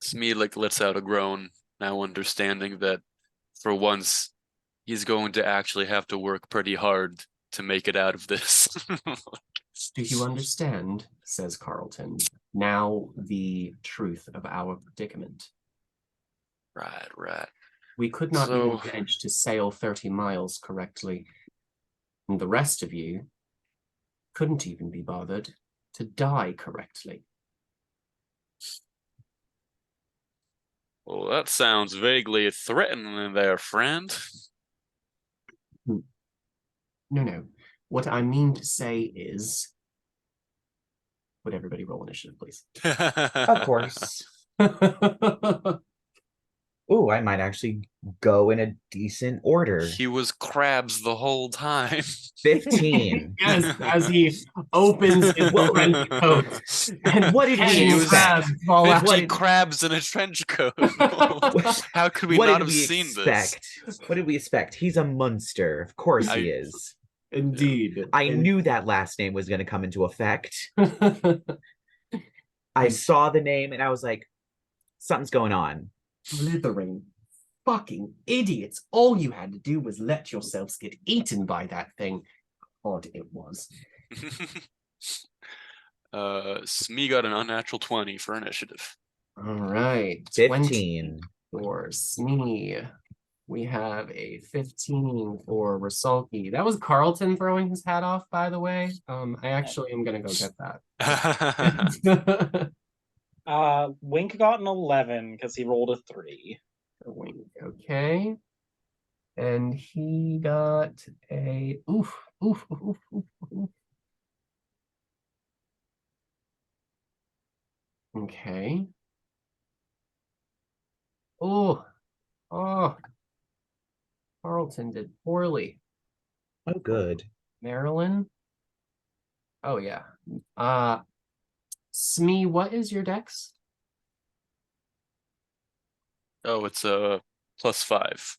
Smee like lets out a groan, now understanding that for once he's going to actually have to work pretty hard to make it out of this. Do you understand, says Carlton, now the truth of our predicament? Right. We could not So- even manage to sail 30 miles correctly, and the rest of you couldn't even be bothered to die correctly. Well, that sounds vaguely threatening there, friend. No. What I mean to say is... Would everybody roll initiative, please? Of course. Ooh, I might actually go in a decent order. He was crabs the whole time. 15. Yes, as he opens his trench coat. And What did we 10 expect? crabs fall 50 out. What- crabs in a trench coat. How could we What not did have we seen this? expect? What did we expect? He's a monster. Of course he is. Indeed. I knew that last name was going to come into effect. I saw the name and I was like, something's going on. Slithering. Fucking idiots. All you had to do was let yourselves get eaten by that thing. Odd it was. Smee got an unnatural 20 for initiative. All right. 15. 20 for Smee. We have a 15 for Rusulki. That was Carlton throwing his hat off, by the way. I actually am going to go get that. Wink got an 11 because he rolled a 3. Wink, okay. And he got a oof. Okay. Oh. Carlton did poorly. Oh, good. Marilyn? Oh yeah. Smee, what is your dex? Oh, it's a +5.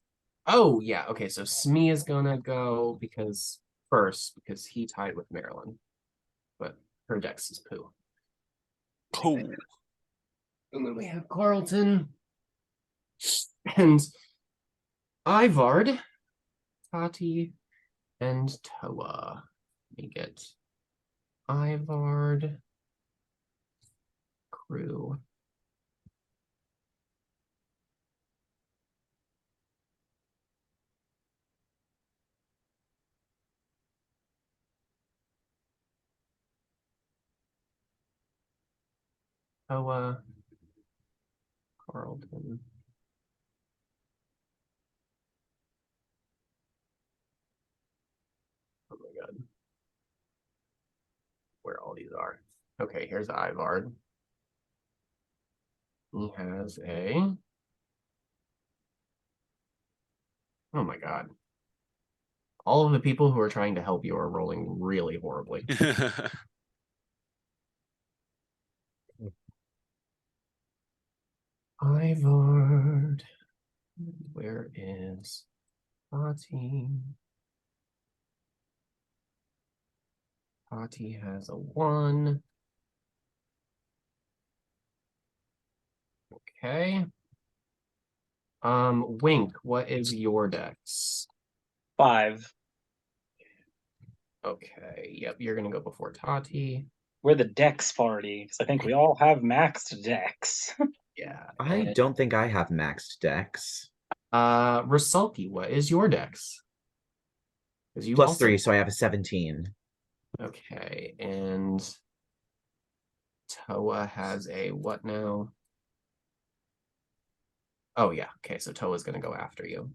Oh yeah. Okay, so Smee is gonna go because he tied with Marilyn, but her dex is poo. Cool. And then we have Carlton and Ivard, Tati, and Toa. Let me get Ivard crew. Toa, Carlton. Oh my god. Where all these are. Okay, here's Ivard. He has a. Oh my god. All of the people who are trying to help you are rolling really horribly. Ivard. Where is Tati? Tati has a 1. Okay. Wink, what is your dex? 5. Okay, yep, you're gonna go before Tati. We're the Dex party, because I think we all have maxed Dex. Yeah. I don't think I have maxed dex. Rusulki, what is your dex? Because you Plus also 3, so I have a 17. okay, and Toa has a what now? Oh yeah, okay, so Toa's gonna go after you.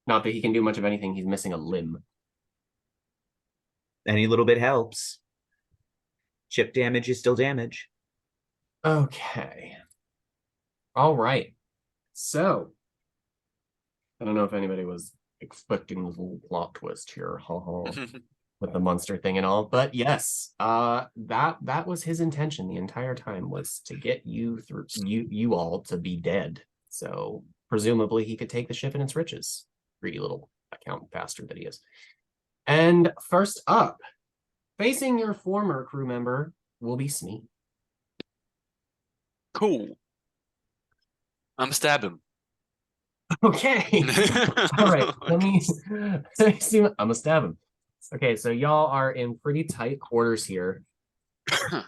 Not that he can do much of anything, he's missing a limb. Any little bit helps. Chip damage is still damage. Okay. All right. So, I don't know if anybody was expecting this little plot twist here, with the monster thing and all, but yes, that was his intention the entire time, was to get you through you all to be dead. So presumably he could take the ship and its riches. Greedy little accountant bastard that he is. And first up, facing your former crew member will be Smee. Cool. I'm stabbing. Okay. All right. Let me see. I'm gonna stab him. Okay, so y'all are in pretty tight quarters here. This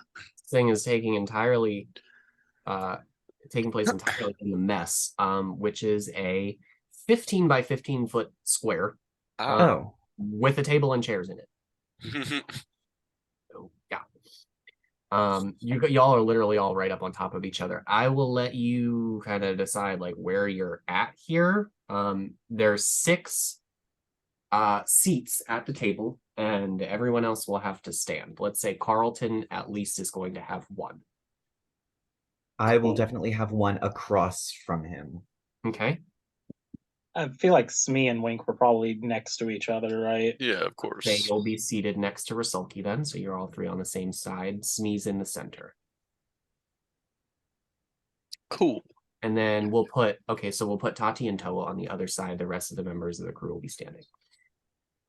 thing is taking place entirely in the mess, which is a 15 by 15 foot square, Oh. with a table and chairs in it. So yeah. Y'all are literally all right up on top of each other. I will let you kind of decide like where you're at here. There's 6 seats at the table, and everyone else will have to stand. Let's say Carlton at least is going to have 1. I will definitely have one across from him. Okay. I feel like Smee and Wink were probably next to each other, right? Yeah, of course. Okay, you'll be seated next to Rusulki then, so you're all 3 on the same side. Smee's in the center. Cool. And then we'll put Tati and Toa on the other side. The rest of the members of the crew will be standing.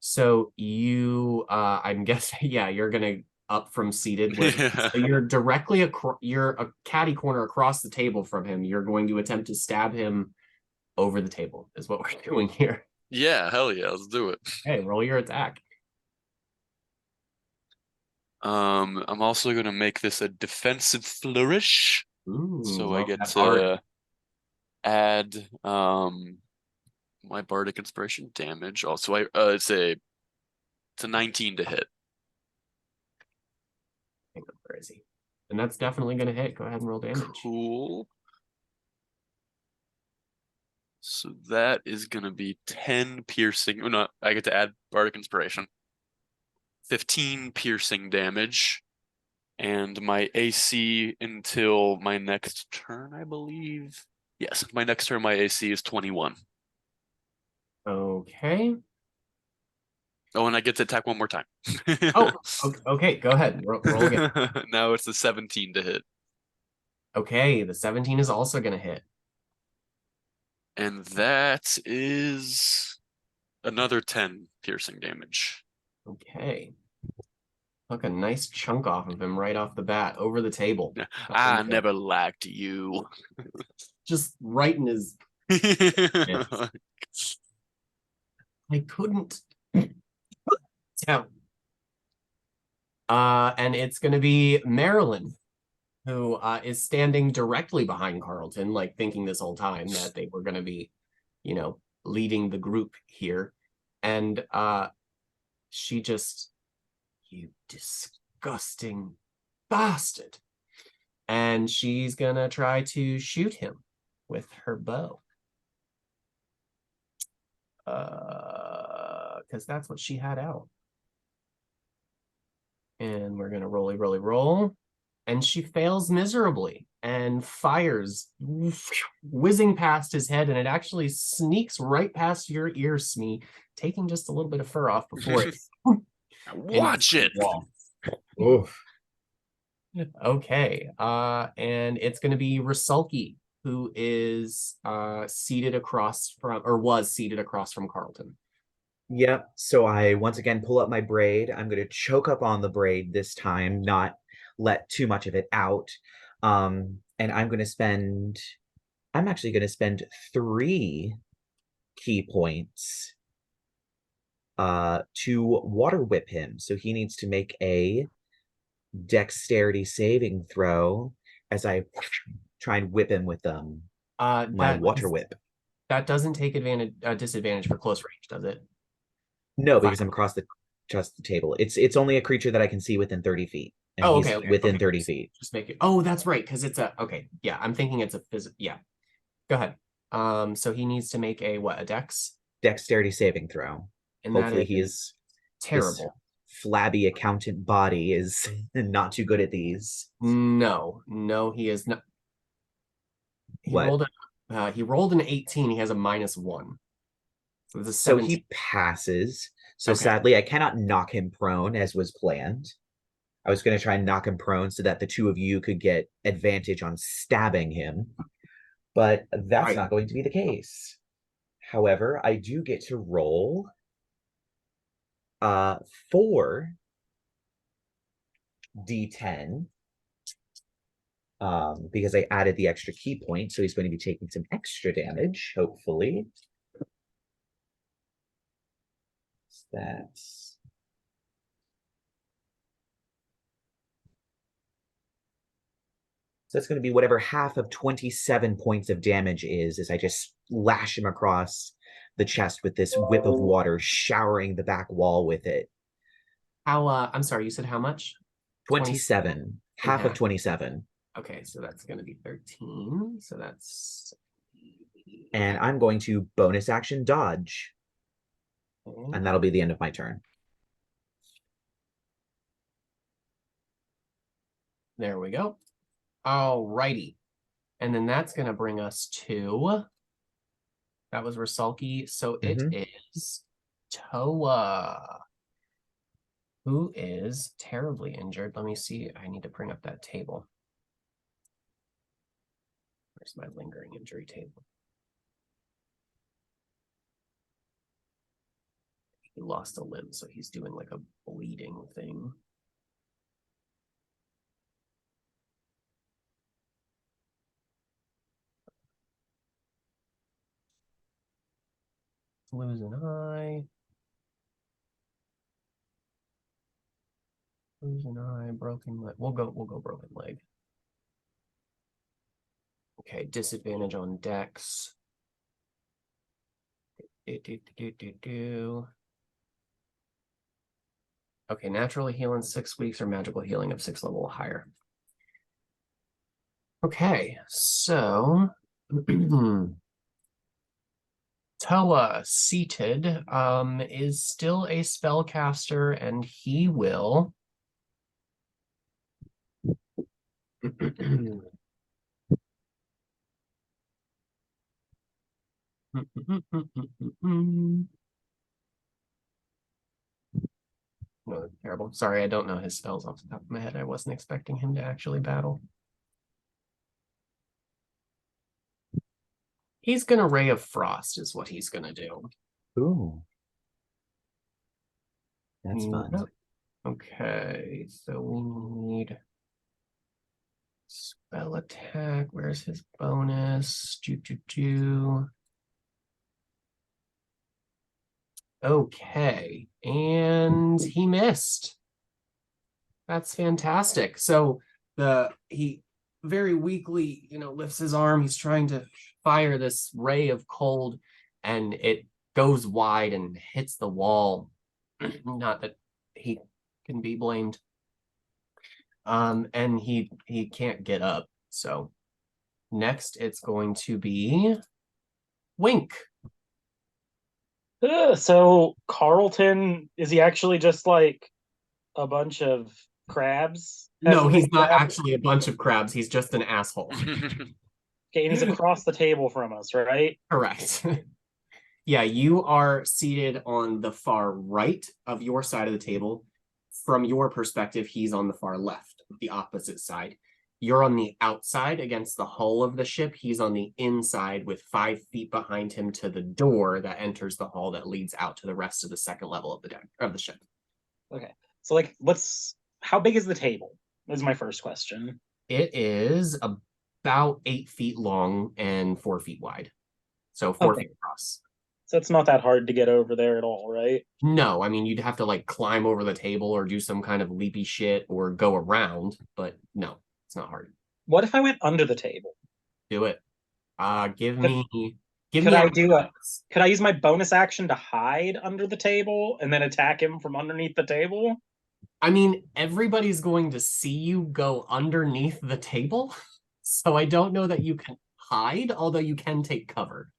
So you, I'm guessing, yeah, you're gonna up from seated. Yeah. So you're directly you're a catty corner across the table from him. You're going to attempt to stab him over the table, is what we're doing here. Yeah, hell yeah, let's do it. Hey, roll your attack. I'm also gonna make this a defensive flourish. Ooh, So well, I get that's to hard. add my bardic inspiration damage. Also, it's a 19 to hit. Hang on, where is he? And that's definitely gonna hit. Go ahead and roll damage. Cool. So that is gonna be 10 piercing. Oh no, I get to add bardic inspiration. 15 piercing damage. And my AC until my next turn, I believe. Yes, my next turn, my AC is 21. Okay. Oh, and I get to attack one more time. Oh, okay, go ahead. Roll again. Now it's the 17 to hit. Okay, the 17 is also going to hit. And that is another 10 piercing damage. Okay. Took a nice chunk off of him right off the bat, over the table. I never liked you. Just right in his... I couldn't tell. And it's going to be Marilyn, who is standing directly behind Carlton, like thinking this whole time that they were going to be, you know, leading the group here. And she just, you disgusting bastard. And she's going to try to shoot him with her bow. Because that's what she had out. And we're going to roll. And she fails miserably and fires, whizzing past his head, and it actually sneaks right past your ear, Smee, taking just a little bit of fur off before it. Watch it. Oof. Okay, and it's going to be Rusulki, who is seated across from, or was seated across from Carlton. Yep. So I once again pull up my braid. I'm going to choke up on the braid this time, not let too much of it out. And I'm actually going to spend 3 key points to water whip him. So he needs to make a dexterity saving throw as I try and whip him with my water whip. That doesn't take disadvantage for close range, does it? No, because I'm across the table. It's only a creature that I can see within 30 feet. And he's within 30 feet. Just make it. Oh, that's right, because it's a okay. Yeah, I'm thinking it's a yeah. Go ahead. So he needs to make a what? A dex? Dexterity saving throw. And hopefully that he is terrible. Flabby accountant body is not too good at these. No, he is not. He rolled an 18. He has a -1. So, so he passes. So sadly, I cannot knock him prone as was planned. I was going to try and knock him prone so that the two of you could get advantage on stabbing him. But that's not going to be the case. However, I do get to roll 4 D10 because I added the extra key point, so he's going to be taking some extra damage, hopefully. That's So that's going to be whatever half of 27 points of damage is, as I just lash him across the chest with this whip of water, showering the back wall with it. I'm sorry, you said how much? 27. Half of 27. Okay, so that's going to be 13. So that's... And I'm going to bonus action dodge. And that'll be the end of my turn. There we go. All righty. And then that's going to bring us to... That was Rusulki. So it is Toa, who is terribly injured. Let me see. I need to bring up that table. Where's my lingering injury table? He lost a limb, so he's doing like a bleeding thing. Lose an eye. Lose an eye, broken leg. We'll go broken leg. Okay, disadvantage on dex. Okay, naturally healing 6 weeks or magical healing of 6 level or higher. Okay, so Toa seated is still a spellcaster, and he will No, that's terrible. Sorry, I don't know his spells off the top of my head. I wasn't expecting him to actually battle. He's gonna Ray of Frost is what he's gonna do. Ooh. That's fun. Okay, so we need spell attack. Where's his bonus? Okay, and he missed. That's fantastic. So he very weakly, lifts his arm. He's trying to fire this ray of cold, and it goes wide and hits the wall. Not that he can be blamed. And he can't get up. So next it's going to be Wink. So Carlton, is he actually just like a bunch of crabs? No, Has he's not crabs? actually a bunch of crabs. He's just an asshole. Okay, and he's across the table from us, right? Correct. Yeah, you are seated on the far right of your side of the table. From your perspective, he's on the far left, the opposite side. You're on the outside against the hull of the ship. He's on the inside with 5 feet behind him to the door that enters the hall that leads out to the rest of the second level of the deck of the ship. Okay. So like how big is the table? Is my first question. It is about 8 feet long and 4 feet wide. So 4 feet across. So it's not that hard to get over there at all, right? No, I mean, you'd have to like climb over the table or do some kind of leapy shit or go around, but no, it's not hard. What if I went under the table? Do it. Give Could- me Could I do athletics. Could I use my bonus action to hide under the table and then attack him from underneath the table? I mean, everybody's going to see you go underneath the table, so I don't know that you can hide, although you can take cover.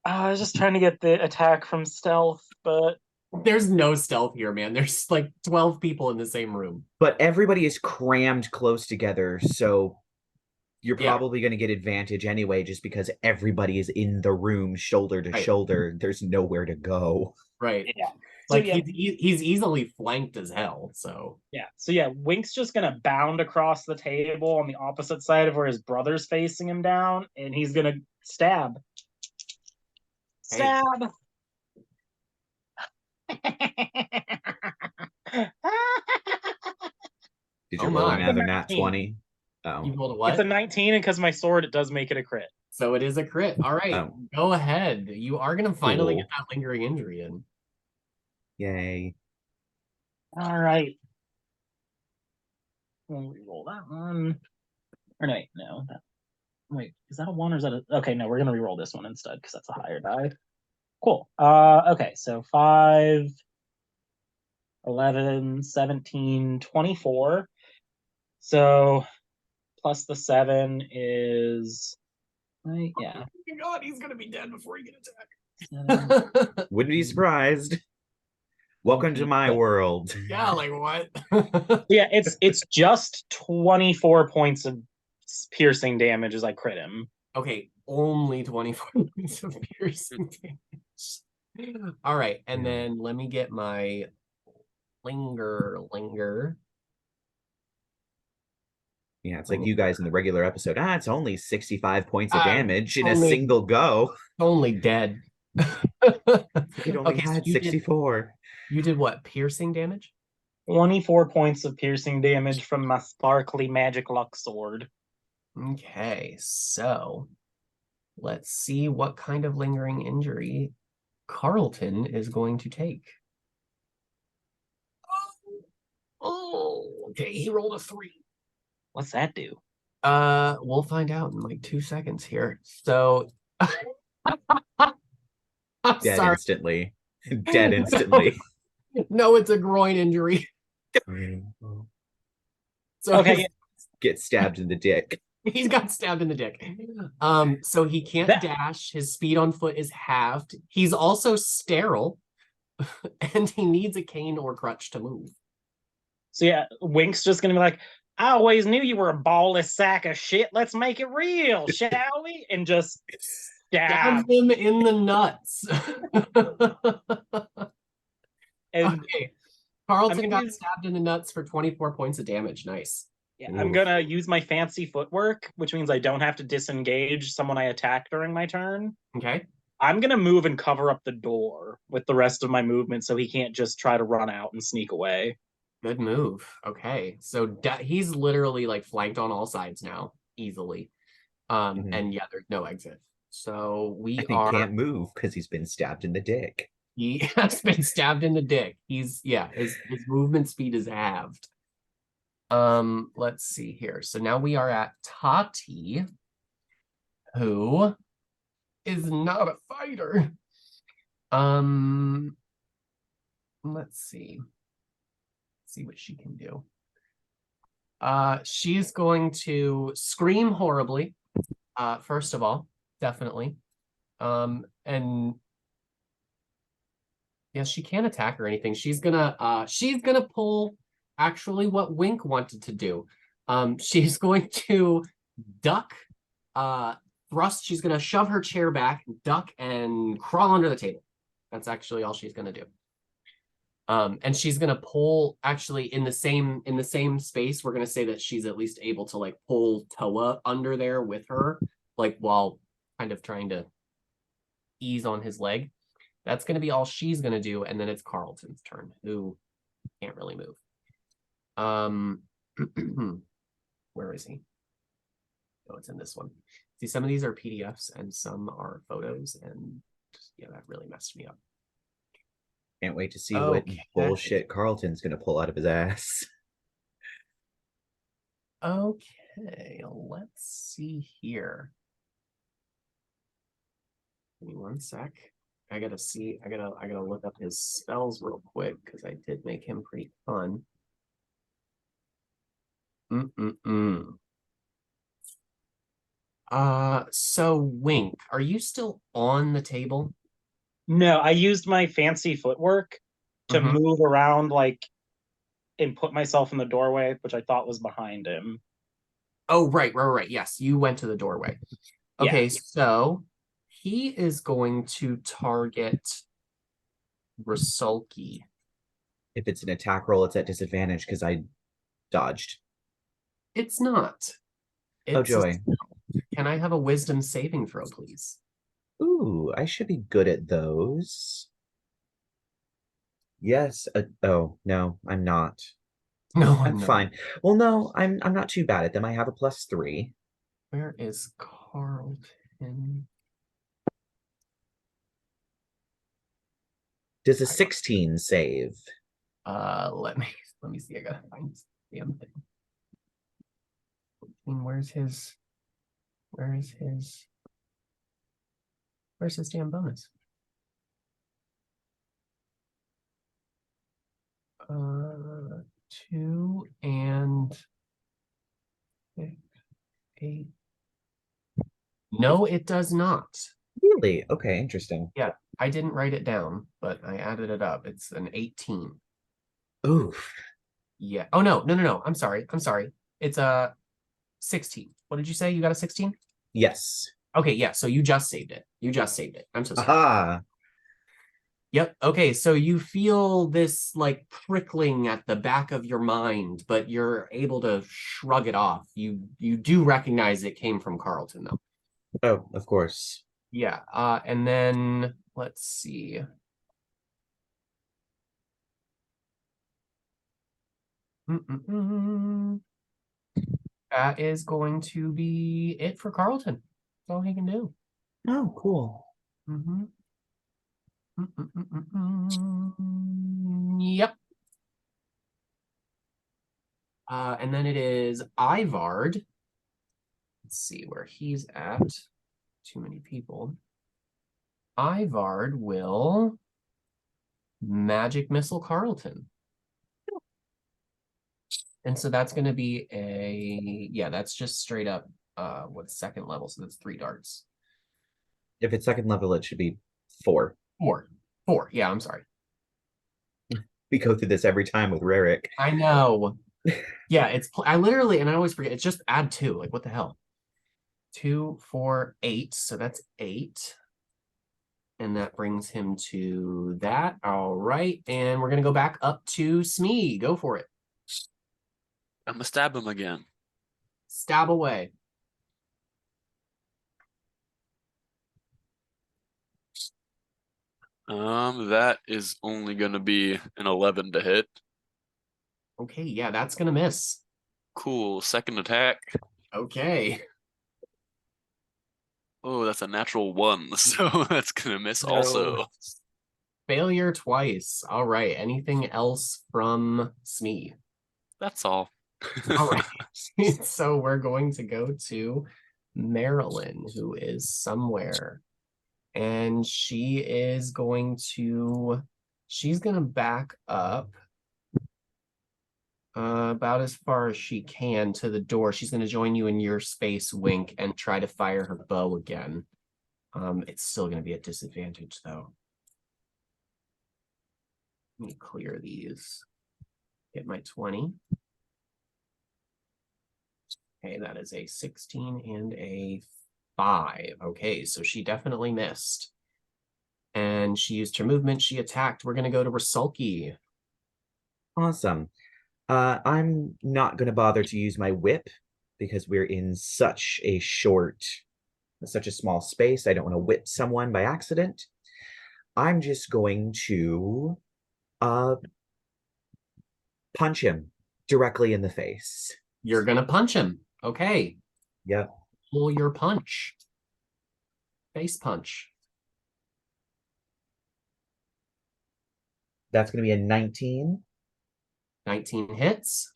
I was just trying to get the attack from stealth, but There's no stealth here, man. There's like 12 people in the same room. But everybody is crammed close together, so you're Yeah. probably going to get advantage anyway, just because everybody is in the room, shoulder to Right. shoulder. There's nowhere to go. Right. yeah. Like, So, yeah. he's easily flanked as hell, so. Yeah. So yeah, Wink's just gonna bound across the table on the opposite side of where his brother's facing him down, and he's gonna stab. Hey. Stab. Did Oh you roll my. another It's a nat 19. 20? You Oh. rolled a what? It's a 19, and because my sword, it does make it a crit. So it is a crit. All right, Oh. go ahead. You are going to finally Cool. get that lingering injury in. Yay. All right. We'll reroll that one. Or no, no. Wait, is that a 1 or is that a... Okay, no, we're going to reroll this one instead because that's a higher die. Cool. Okay, so 5, 11, 17, 24. So plus the 7 is... Right, yeah. Oh my god, he's going to be dead before he can Seven. attack. Wouldn't be surprised. Welcome to my world. Yeah, like what? Yeah, it's just 24 points of piercing damage as I crit him. Okay, only 24 points of piercing damage. All right, and then let me get my linger. Yeah, it's like you guys in the regular episode. It's only 65 points of Ah, damage in a only- single go. Only dead. It only Okay, so had you did- 64. You did what? Piercing damage? 24 points of piercing damage from my sparkly magic luck sword. Okay, so let's see what kind of lingering injury Carlton is going to take. Oh, okay, he rolled a 3. What's that do? We'll find out in like 2 seconds here. So I'm Dead sorry. instantly. Dead instantly. No, it's a groin injury. So Okay, Get stabbed in the dick. he's got stabbed in the dick. So he can't That- dash. His speed on foot is halved. He's also sterile, and he needs a cane or crutch to move. So yeah, Wink's just gonna be like, I always knew you were a ballless sack of shit. Let's make it real, shall we? And just stab. Stab him in the nuts. And Okay. Carlton got use- stabbed in the nuts for 24 points of damage. Nice. Yeah, I'm gonna use my fancy footwork, which means I don't have to disengage someone I attack during my turn. Okay. I'm gonna move and cover up the door with the rest of my movement so he can't just try to run out and sneak away. Good move. Okay. So he's literally like flanked on all sides now, easily. And yeah, there's no exit. So I think can't move because he's been stabbed in the dick. He has been stabbed in the dick. His movement speed is halved. Let's see here. So now we are at Tati, who is not a fighter. Let's see. See what she can do. She's going to scream horribly. First of all, definitely. And yes, she can't attack or anything. She's gonna pull actually what Wink wanted to do. She's going to duck, thrust. She's gonna shove her chair back, duck, and crawl under the table. That's actually all she's gonna do. And she's gonna pull actually in the same space. We're gonna say that she's at least able to like pull Toa under there with her, like while kind of trying to ease on his leg. That's gonna be all she's gonna do, and then it's Carlton's turn, who can't really move. Where is he? Oh, it's in this one. See, some of these are PDFs and some are photos, and yeah, that really messed me up. Can't wait to see what bullshit Carlton's gonna pull out of his ass. Okay, let's see here. Give me one sec. I gotta look up his spells real quick because I did make him pretty fun. So Wink, are you still on the table? No, I used my fancy footwork to move around like and put myself in the doorway, which I thought was behind him. Oh, right. Yes, you went to the doorway. Okay, Yeah. so he is going to target Rusulki. If it's an attack roll, it's at disadvantage because I dodged. It's not. Oh, joy. Can I have a wisdom saving throw, please? Ooh, I should be good at those. Yes. Oh, no, I'm not. No, I'm fine. Well, no, I'm not too bad at them. I have a +3. Where is Carlton? Does a 16 save? Let me see. I gotta find this damn thing. Where's his damn bonus? 2 and 6, 8. No, it does not. Really? Okay, interesting. Yeah, I didn't write it down, but I added it up. It's an 18. Oof. Yeah. Oh no. I'm sorry. It's a 16. What did you say? You got a 16? Yes. Okay, yeah. So you just saved it. I'm so sorry. Aha. Yep. Okay, so you feel this like prickling at the back of your mind, but you're able to shrug it off. You do recognize it came from Carlton, though. Oh, of course. Yeah. And then let's see. That is going to be it for Carlton. That's all he can do. Oh, cool. Yep. And then it is Ivard. Let's see where he's at. Too many people. Ivard will magic missile Carlton. And so that's going to be that's just straight up what's second level, so that's 3 darts. If it's second level, it should be 4. 4. Yeah, I'm sorry. We go through this every time with Rarik. I know. Yeah, I literally, and I always forget, it's just add 2. Like, what the hell? 2, 4, 8. So that's 8. And that brings him to that. All right. And we're going to go back up to Smee. Go for it. I'm gonna stab him again. Stab away. That is only gonna be an 11 to hit. Okay. Yeah, that's going to miss. Cool. Second attack. Okay. Oh, that's a natural 1, so that's gonna miss also. No. Failure twice. All right. Anything else from Smee? That's all. All right. So we're going to go to Marilyn, who is somewhere. And she's going to back up about as far as she can to the door. She's going to join you in your space, Wink, and try to fire her bow again. It's still going to be at disadvantage, though. Let me clear these. Get my 20. Okay, that is a 16 and a 5. Okay, so she definitely missed. And she used her movement. She attacked. We're going to go to Rusulki. Awesome. I'm not going to bother to use my whip because we're in such a small space. I don't want to whip someone by accident. I'm just going to punch him directly in the face. You're going to punch him. Okay. Yep. Pull your punch. Face punch. That's going to be a 19. 19 hits.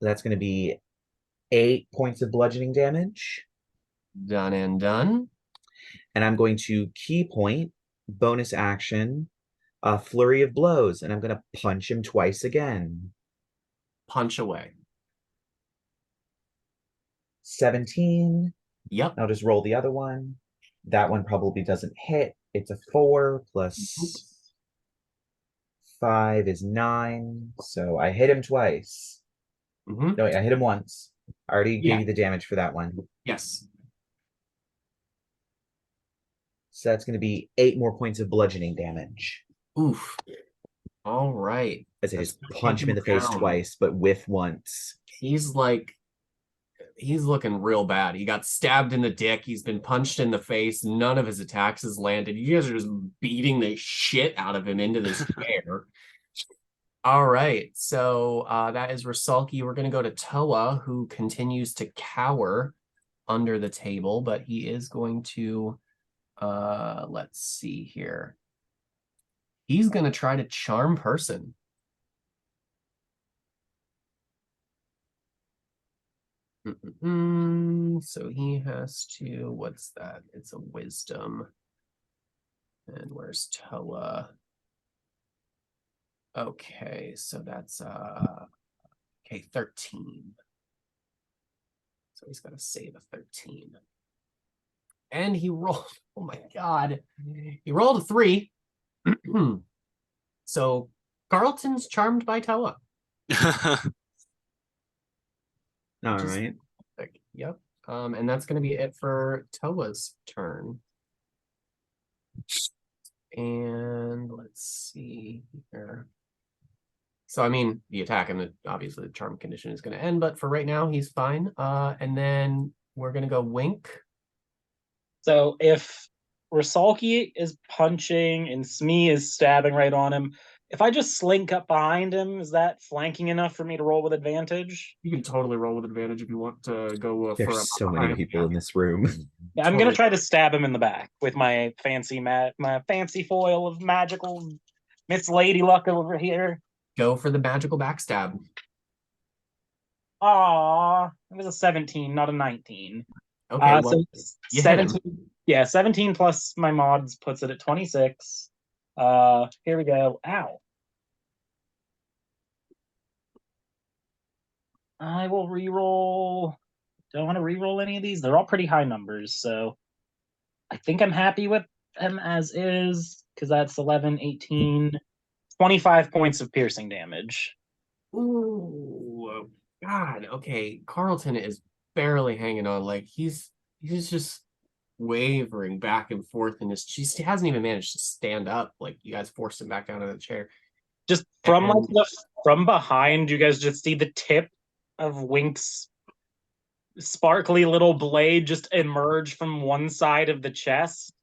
That's going to be 8 points of bludgeoning damage. Done and done. And I'm going to key point, bonus action, a flurry of blows, and I'm going to punch him twice again. Punch away. 17. Yep. I'll just roll the other one. That one probably doesn't hit. It's a 4 plus 5 is 9. So I hit him twice. Mm-hmm. No, wait, I hit him once. I already Yeah. gave you the damage for that one. Yes. So that's going to be 8 more points of bludgeoning damage. Oof. All right. As I That's just gonna punch take him in the face down. twice, but whiff once. He's looking real bad. He got stabbed in the dick. He's been punched in the face. None of his attacks has landed. You guys are just beating the shit out of him into this chair. All right. So that is Rusulki. We're going to go to Toa, who continues to cower under the table, but he is going to, let's see here. He's going to try to charm person. So he has to, what's that? It's a wisdom. And where's Toa? Okay, so that's okay, 13. So he's got to save a 13. And he rolled, oh my god. He rolled a 3. So Carlton's charmed by Toa. All right. Yep. And that's going to be it for Toa's turn. And let's see here. So, I mean, the attack and obviously the charm condition is going to end, but for right now, he's fine. And then we're going to go Wink. So if Rusulki is punching and Smee is stabbing right on him, if I just slink up behind him, is that flanking enough for me to roll with advantage? You can totally roll with advantage if you want to go for There's so many people in this room. Yeah, I'm gonna try to stab him in the back with my fancy foil of magical Miss Lady Luck over here. Go for the magical backstab. Aw, it was a 17, not a 19. Okay, well, so you hit him. 17, yeah, 17 plus my mods puts it at 26. Here we go. Ow. I will reroll. Don't want to reroll any of these. They're all pretty high numbers, so I think I'm happy with them as is, because that's 11, 18, 25 points of piercing damage. Ooh, God. Okay, Carlton is barely hanging on. Like he's just wavering back and forth, and she hasn't even managed to stand up. Like, you guys forced him back down to the chair. Just from from behind, you guys just see the tip of Wink's sparkly little blade just emerge from one side of the chest.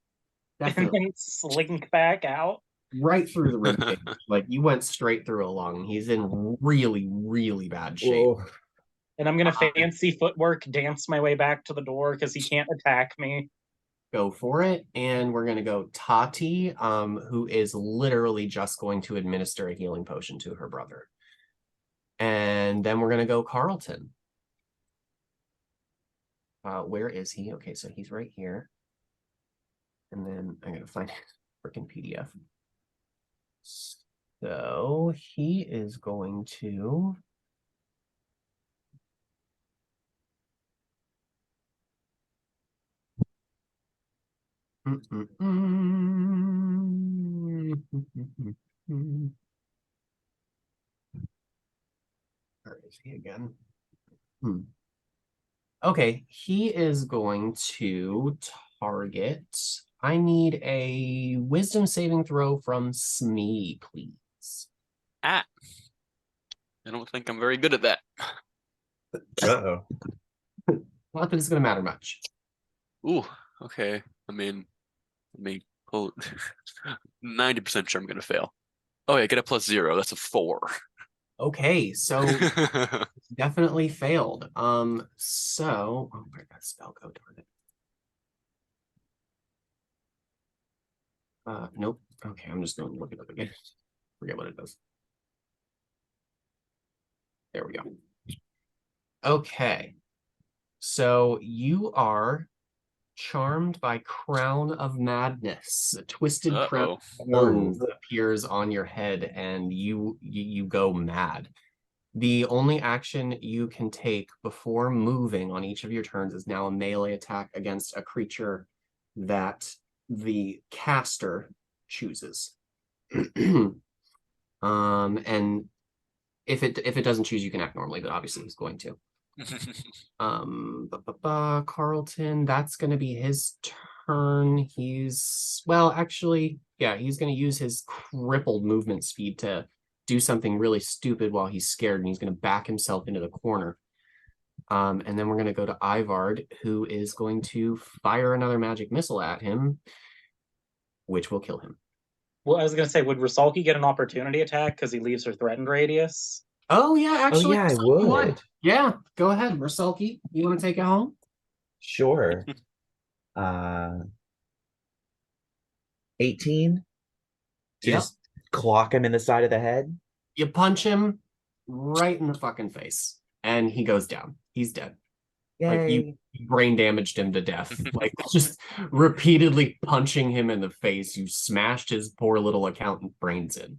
Definitely. And then slink back out. Right through the ribcage. Like, you went straight through a lung. He's in really, really bad shape. Whoa. And I'm gonna fancy footwork dance my way back to the door because he can't attack me. Go for it. And we're gonna go Tati, who is literally just going to administer a healing potion to her brother. And then we're gonna go Carlton. Where is he? Okay, so he's right here. And then I'm gonna find his freaking PDF. So he is going to Where is he again? Okay, he is going to target. I need a wisdom saving throw from Smee, please. I don't think I'm very good at that. Uh-oh. Not that it's going to matter much. Ooh, okay. I mean, pull 90% sure I'm gonna fail. Oh yeah, get a +0. That's a 4. Okay, so definitely failed. So where'd that spell go? Darn it. Nope. Okay, I'm just going to look it up again. Forget what it does. There we go. Okay. So you are charmed by Crown of Madness. A twisted crown of thorns appears on your head, and you go mad. The only action you can take before moving on each of your turns is now a melee attack against a creature that the caster chooses. And if it doesn't choose, you can act normally, but obviously he's going to. Carlton, that's going to be his turn. He's actually, yeah, he's going to use his crippled movement speed to do something really stupid while he's scared, and he's going to back himself into the corner. And then we're going to go to Ivard, who is going to fire another magic missile at him, which will kill him. Well, I was gonna say, would Rusulki get an opportunity attack because he leaves her threatened radius? Oh yeah, actually, I would. Yeah, go ahead, Rusulki. You want to take it home? Sure. 18 to just clock him in the side of the head. You punch him right in the fucking face, and he goes down. He's dead. Yay. Like, you brain damaged him to death. Like, just repeatedly punching him in the face, you smashed his poor little accountant brains in.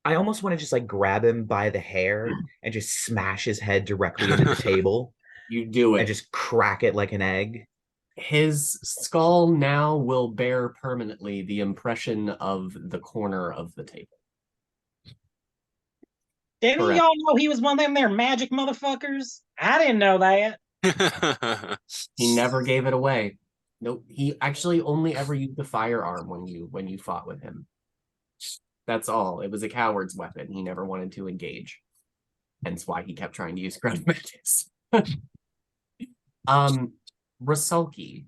I almost want to just like grab him by the hair and just smash his head directly into the table. You do it. And just crack it like an egg. His skull now will bear permanently the impression of the corner of the table. Didn't y'all know he was one of them there magic motherfuckers? I didn't know that. He never gave it away. Nope. He actually only ever used the firearm when you fought with him. That's all. It was a coward's weapon. He never wanted to engage. Hence why he kept trying to use ground magics. Rusulki,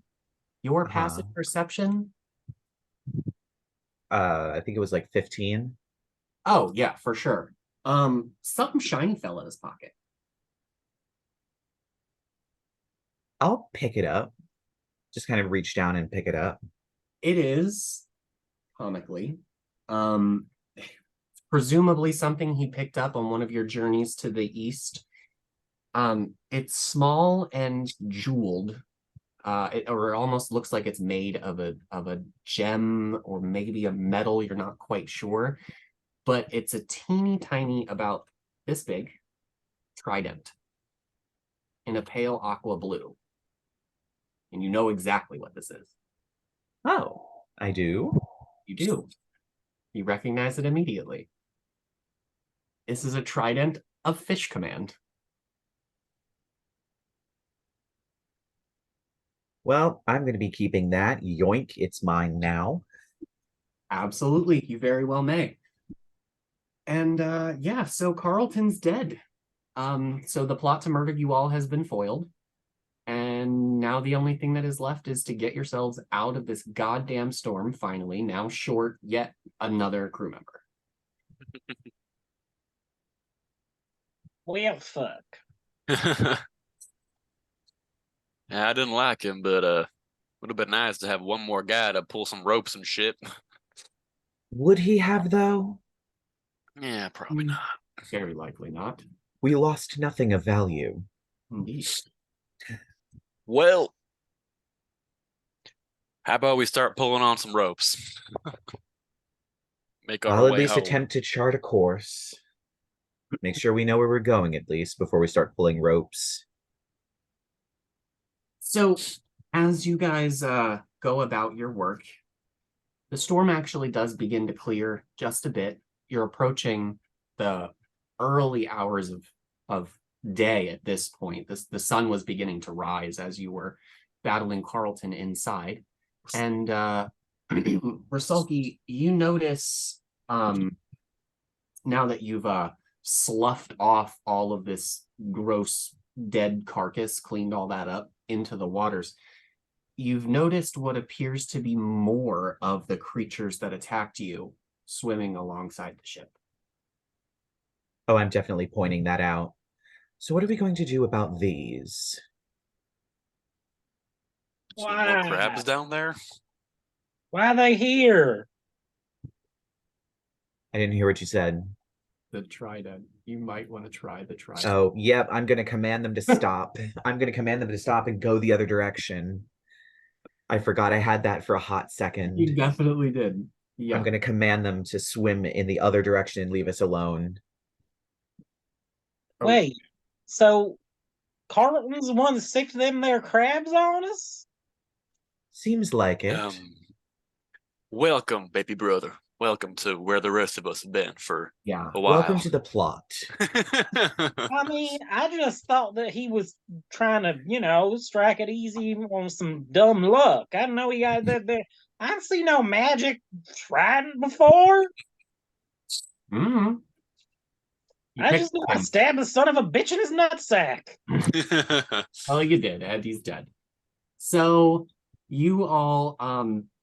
your passive perception? I think it was like 15. Oh, yeah, for sure. Something shiny fell in his pocket. I'll pick it up. Just kind of reach down and pick it up. It is, comically, presumably something he picked up on one of your journeys to the east. It's small and jeweled. Or it almost looks like it's made of a gem or maybe a metal, you're not quite sure. But it's a teeny tiny, about this big, trident in a pale aqua blue. And you know exactly what this is. Oh, I do? You do. You recognize it immediately. This is a trident of Fish Command. Well, I'm going to be keeping that. Yoink, it's mine now. Absolutely, you very well may. And yeah, so Carlton's dead. So the plot to murder you all has been foiled. And now the only thing that is left is to get yourselves out of this goddamn storm, finally, now short yet another crew member. Well, fuck. Yeah, I didn't like him, but would have been nice to have one more guy to pull some ropes and shit. Would he have, though? Yeah, probably not. Very likely not. We lost nothing of value. Indeed. Well, how about we start pulling on some ropes? Make our I'll at way least home. attempt to chart a course. Make sure we know where we're going, at least, before we start pulling ropes. So, as you guys go about your work, the storm actually does begin to clear just a bit. You're approaching the early hours of day at this point. The sun was beginning to rise as you were battling Carlton inside. And Rusulki, you notice now that you've sloughed off all of this gross dead carcass, cleaned all that up into the waters, you've noticed what appears to be more of the creatures that attacked you swimming alongside the ship. Oh, I'm definitely pointing that out. So what are we going to do about these? See more Why? crabs down there? Why are they here? I didn't hear what you said. The trident. You might want to try the trident. Oh, yep, I'm going to command them to stop. I'm going to command them to stop and go the other direction. I forgot I had that for a hot second. You definitely did. Yeah. I'm going to command them to swim in the other direction and leave us alone. Wait, so Carlton's the one that sicked them their crabs on us? Seems like it. Welcome, baby brother. Welcome to where the rest of us have been for Yeah. a while. Welcome to the plot. I mean, I just thought that he was trying to, strike it easy on some dumb luck. I didn't know he got that. I didn't see no magic trident before. Mm-hmm. I just knew I stabbed the son of a bitch in his nutsack. Well, you did, and he's dead. So you all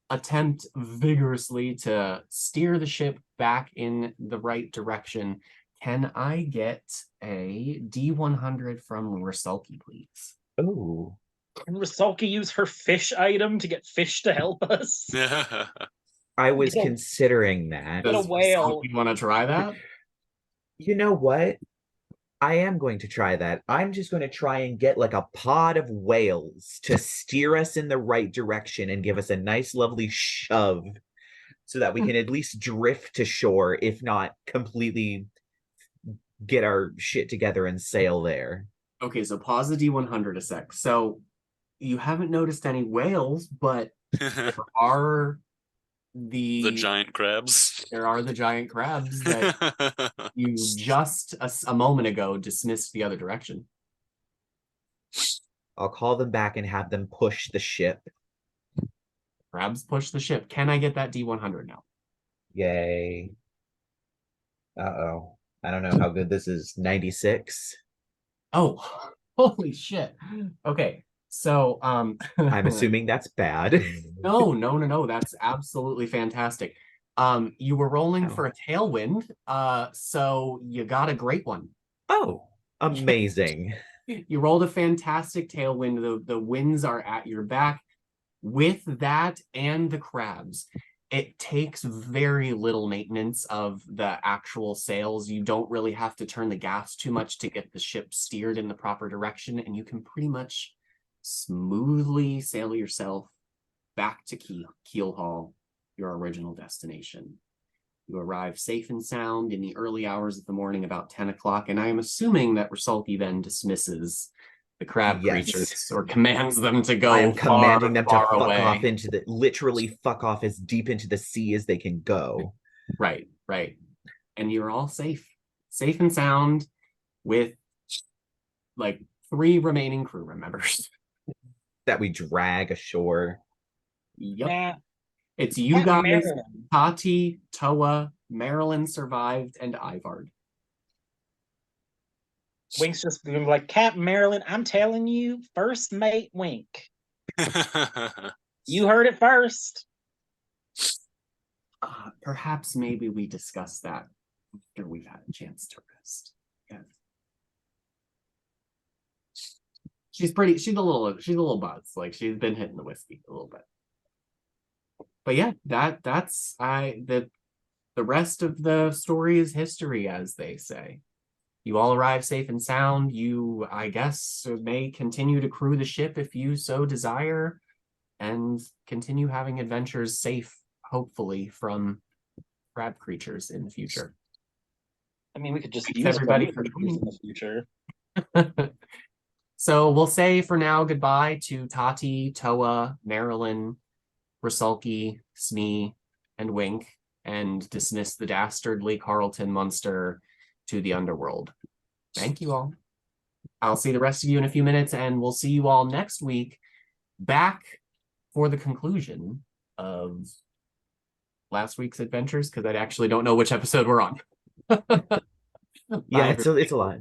attempt vigorously to steer the ship back in the right direction. Can I get a D100 from Rusulki, please? Oh. Can Rusulki use her fish item to get fish to help us? I was considering that. Get a whale. You want to try that? You know what? I am going to try that. I'm just going to try and get like a pod of whales to steer us in the right direction and give us a nice, lovely shove so that we can at least drift to shore, if not completely get our shit together and sail there. Okay, so pause the D100 a sec. So you haven't noticed any whales, but there are the giant crabs. There are the giant crabs that you just a moment ago dismissed the other direction. I'll call them back and have them push the ship. Crabs push the ship. Can I get that D100 now? Yay. Uh-oh. I don't know how good this is. 96. Oh, holy shit. Okay. So I'm assuming that's bad. No. That's absolutely fantastic. You were rolling for a tailwind, so you got a great one. Oh, amazing. You rolled a fantastic tailwind. The winds are at your back. With that and the crabs, it takes very little maintenance of the actual sails. You don't really have to turn the gas too much to get the ship steered in the proper direction, and you can pretty much smoothly sail yourself back to Keelhaul, your original destination. You arrive safe and sound in the early hours of the morning, about 10 o'clock, and I am assuming that Rusulki then dismisses the crab creatures or commands them to go. I am commanding them to fuck away. off into the literally fuck off as deep into the sea as they can go. Right. And you're all safe and sound with like 3 remaining crew members. that we drag ashore. Yep. Nah, It's you Captain guys, Maryland. Tati, Toa, Marilyn survived, and Ivard. Wink's just gonna be like, Captain Maryland, I'm telling you, first mate Wink. You heard it first. Perhaps maybe we discuss that after we've had a chance to rest. Yes. She's a little buzzed. Like she's been hitting the whiskey a little bit. But yeah, the rest of the story is history, as they say. You all arrive safe and sound. You, I guess, may continue to crew the ship if you so desire, and continue having adventures safe, hopefully, from crab creatures in the future. I mean, we could just Thanks, use everybody, crab for creatures joining. in the future. So we'll say for now goodbye to Tati, Toa, Marilyn, Rusulki, Smee, and Wink, and dismiss the dastardly Carlton monster to the underworld. Thank you all. I'll see the rest of you in a few minutes, and we'll see you all next week back for the conclusion of last week's adventures, because I actually don't know which episode we're on. Yeah, it's a lot.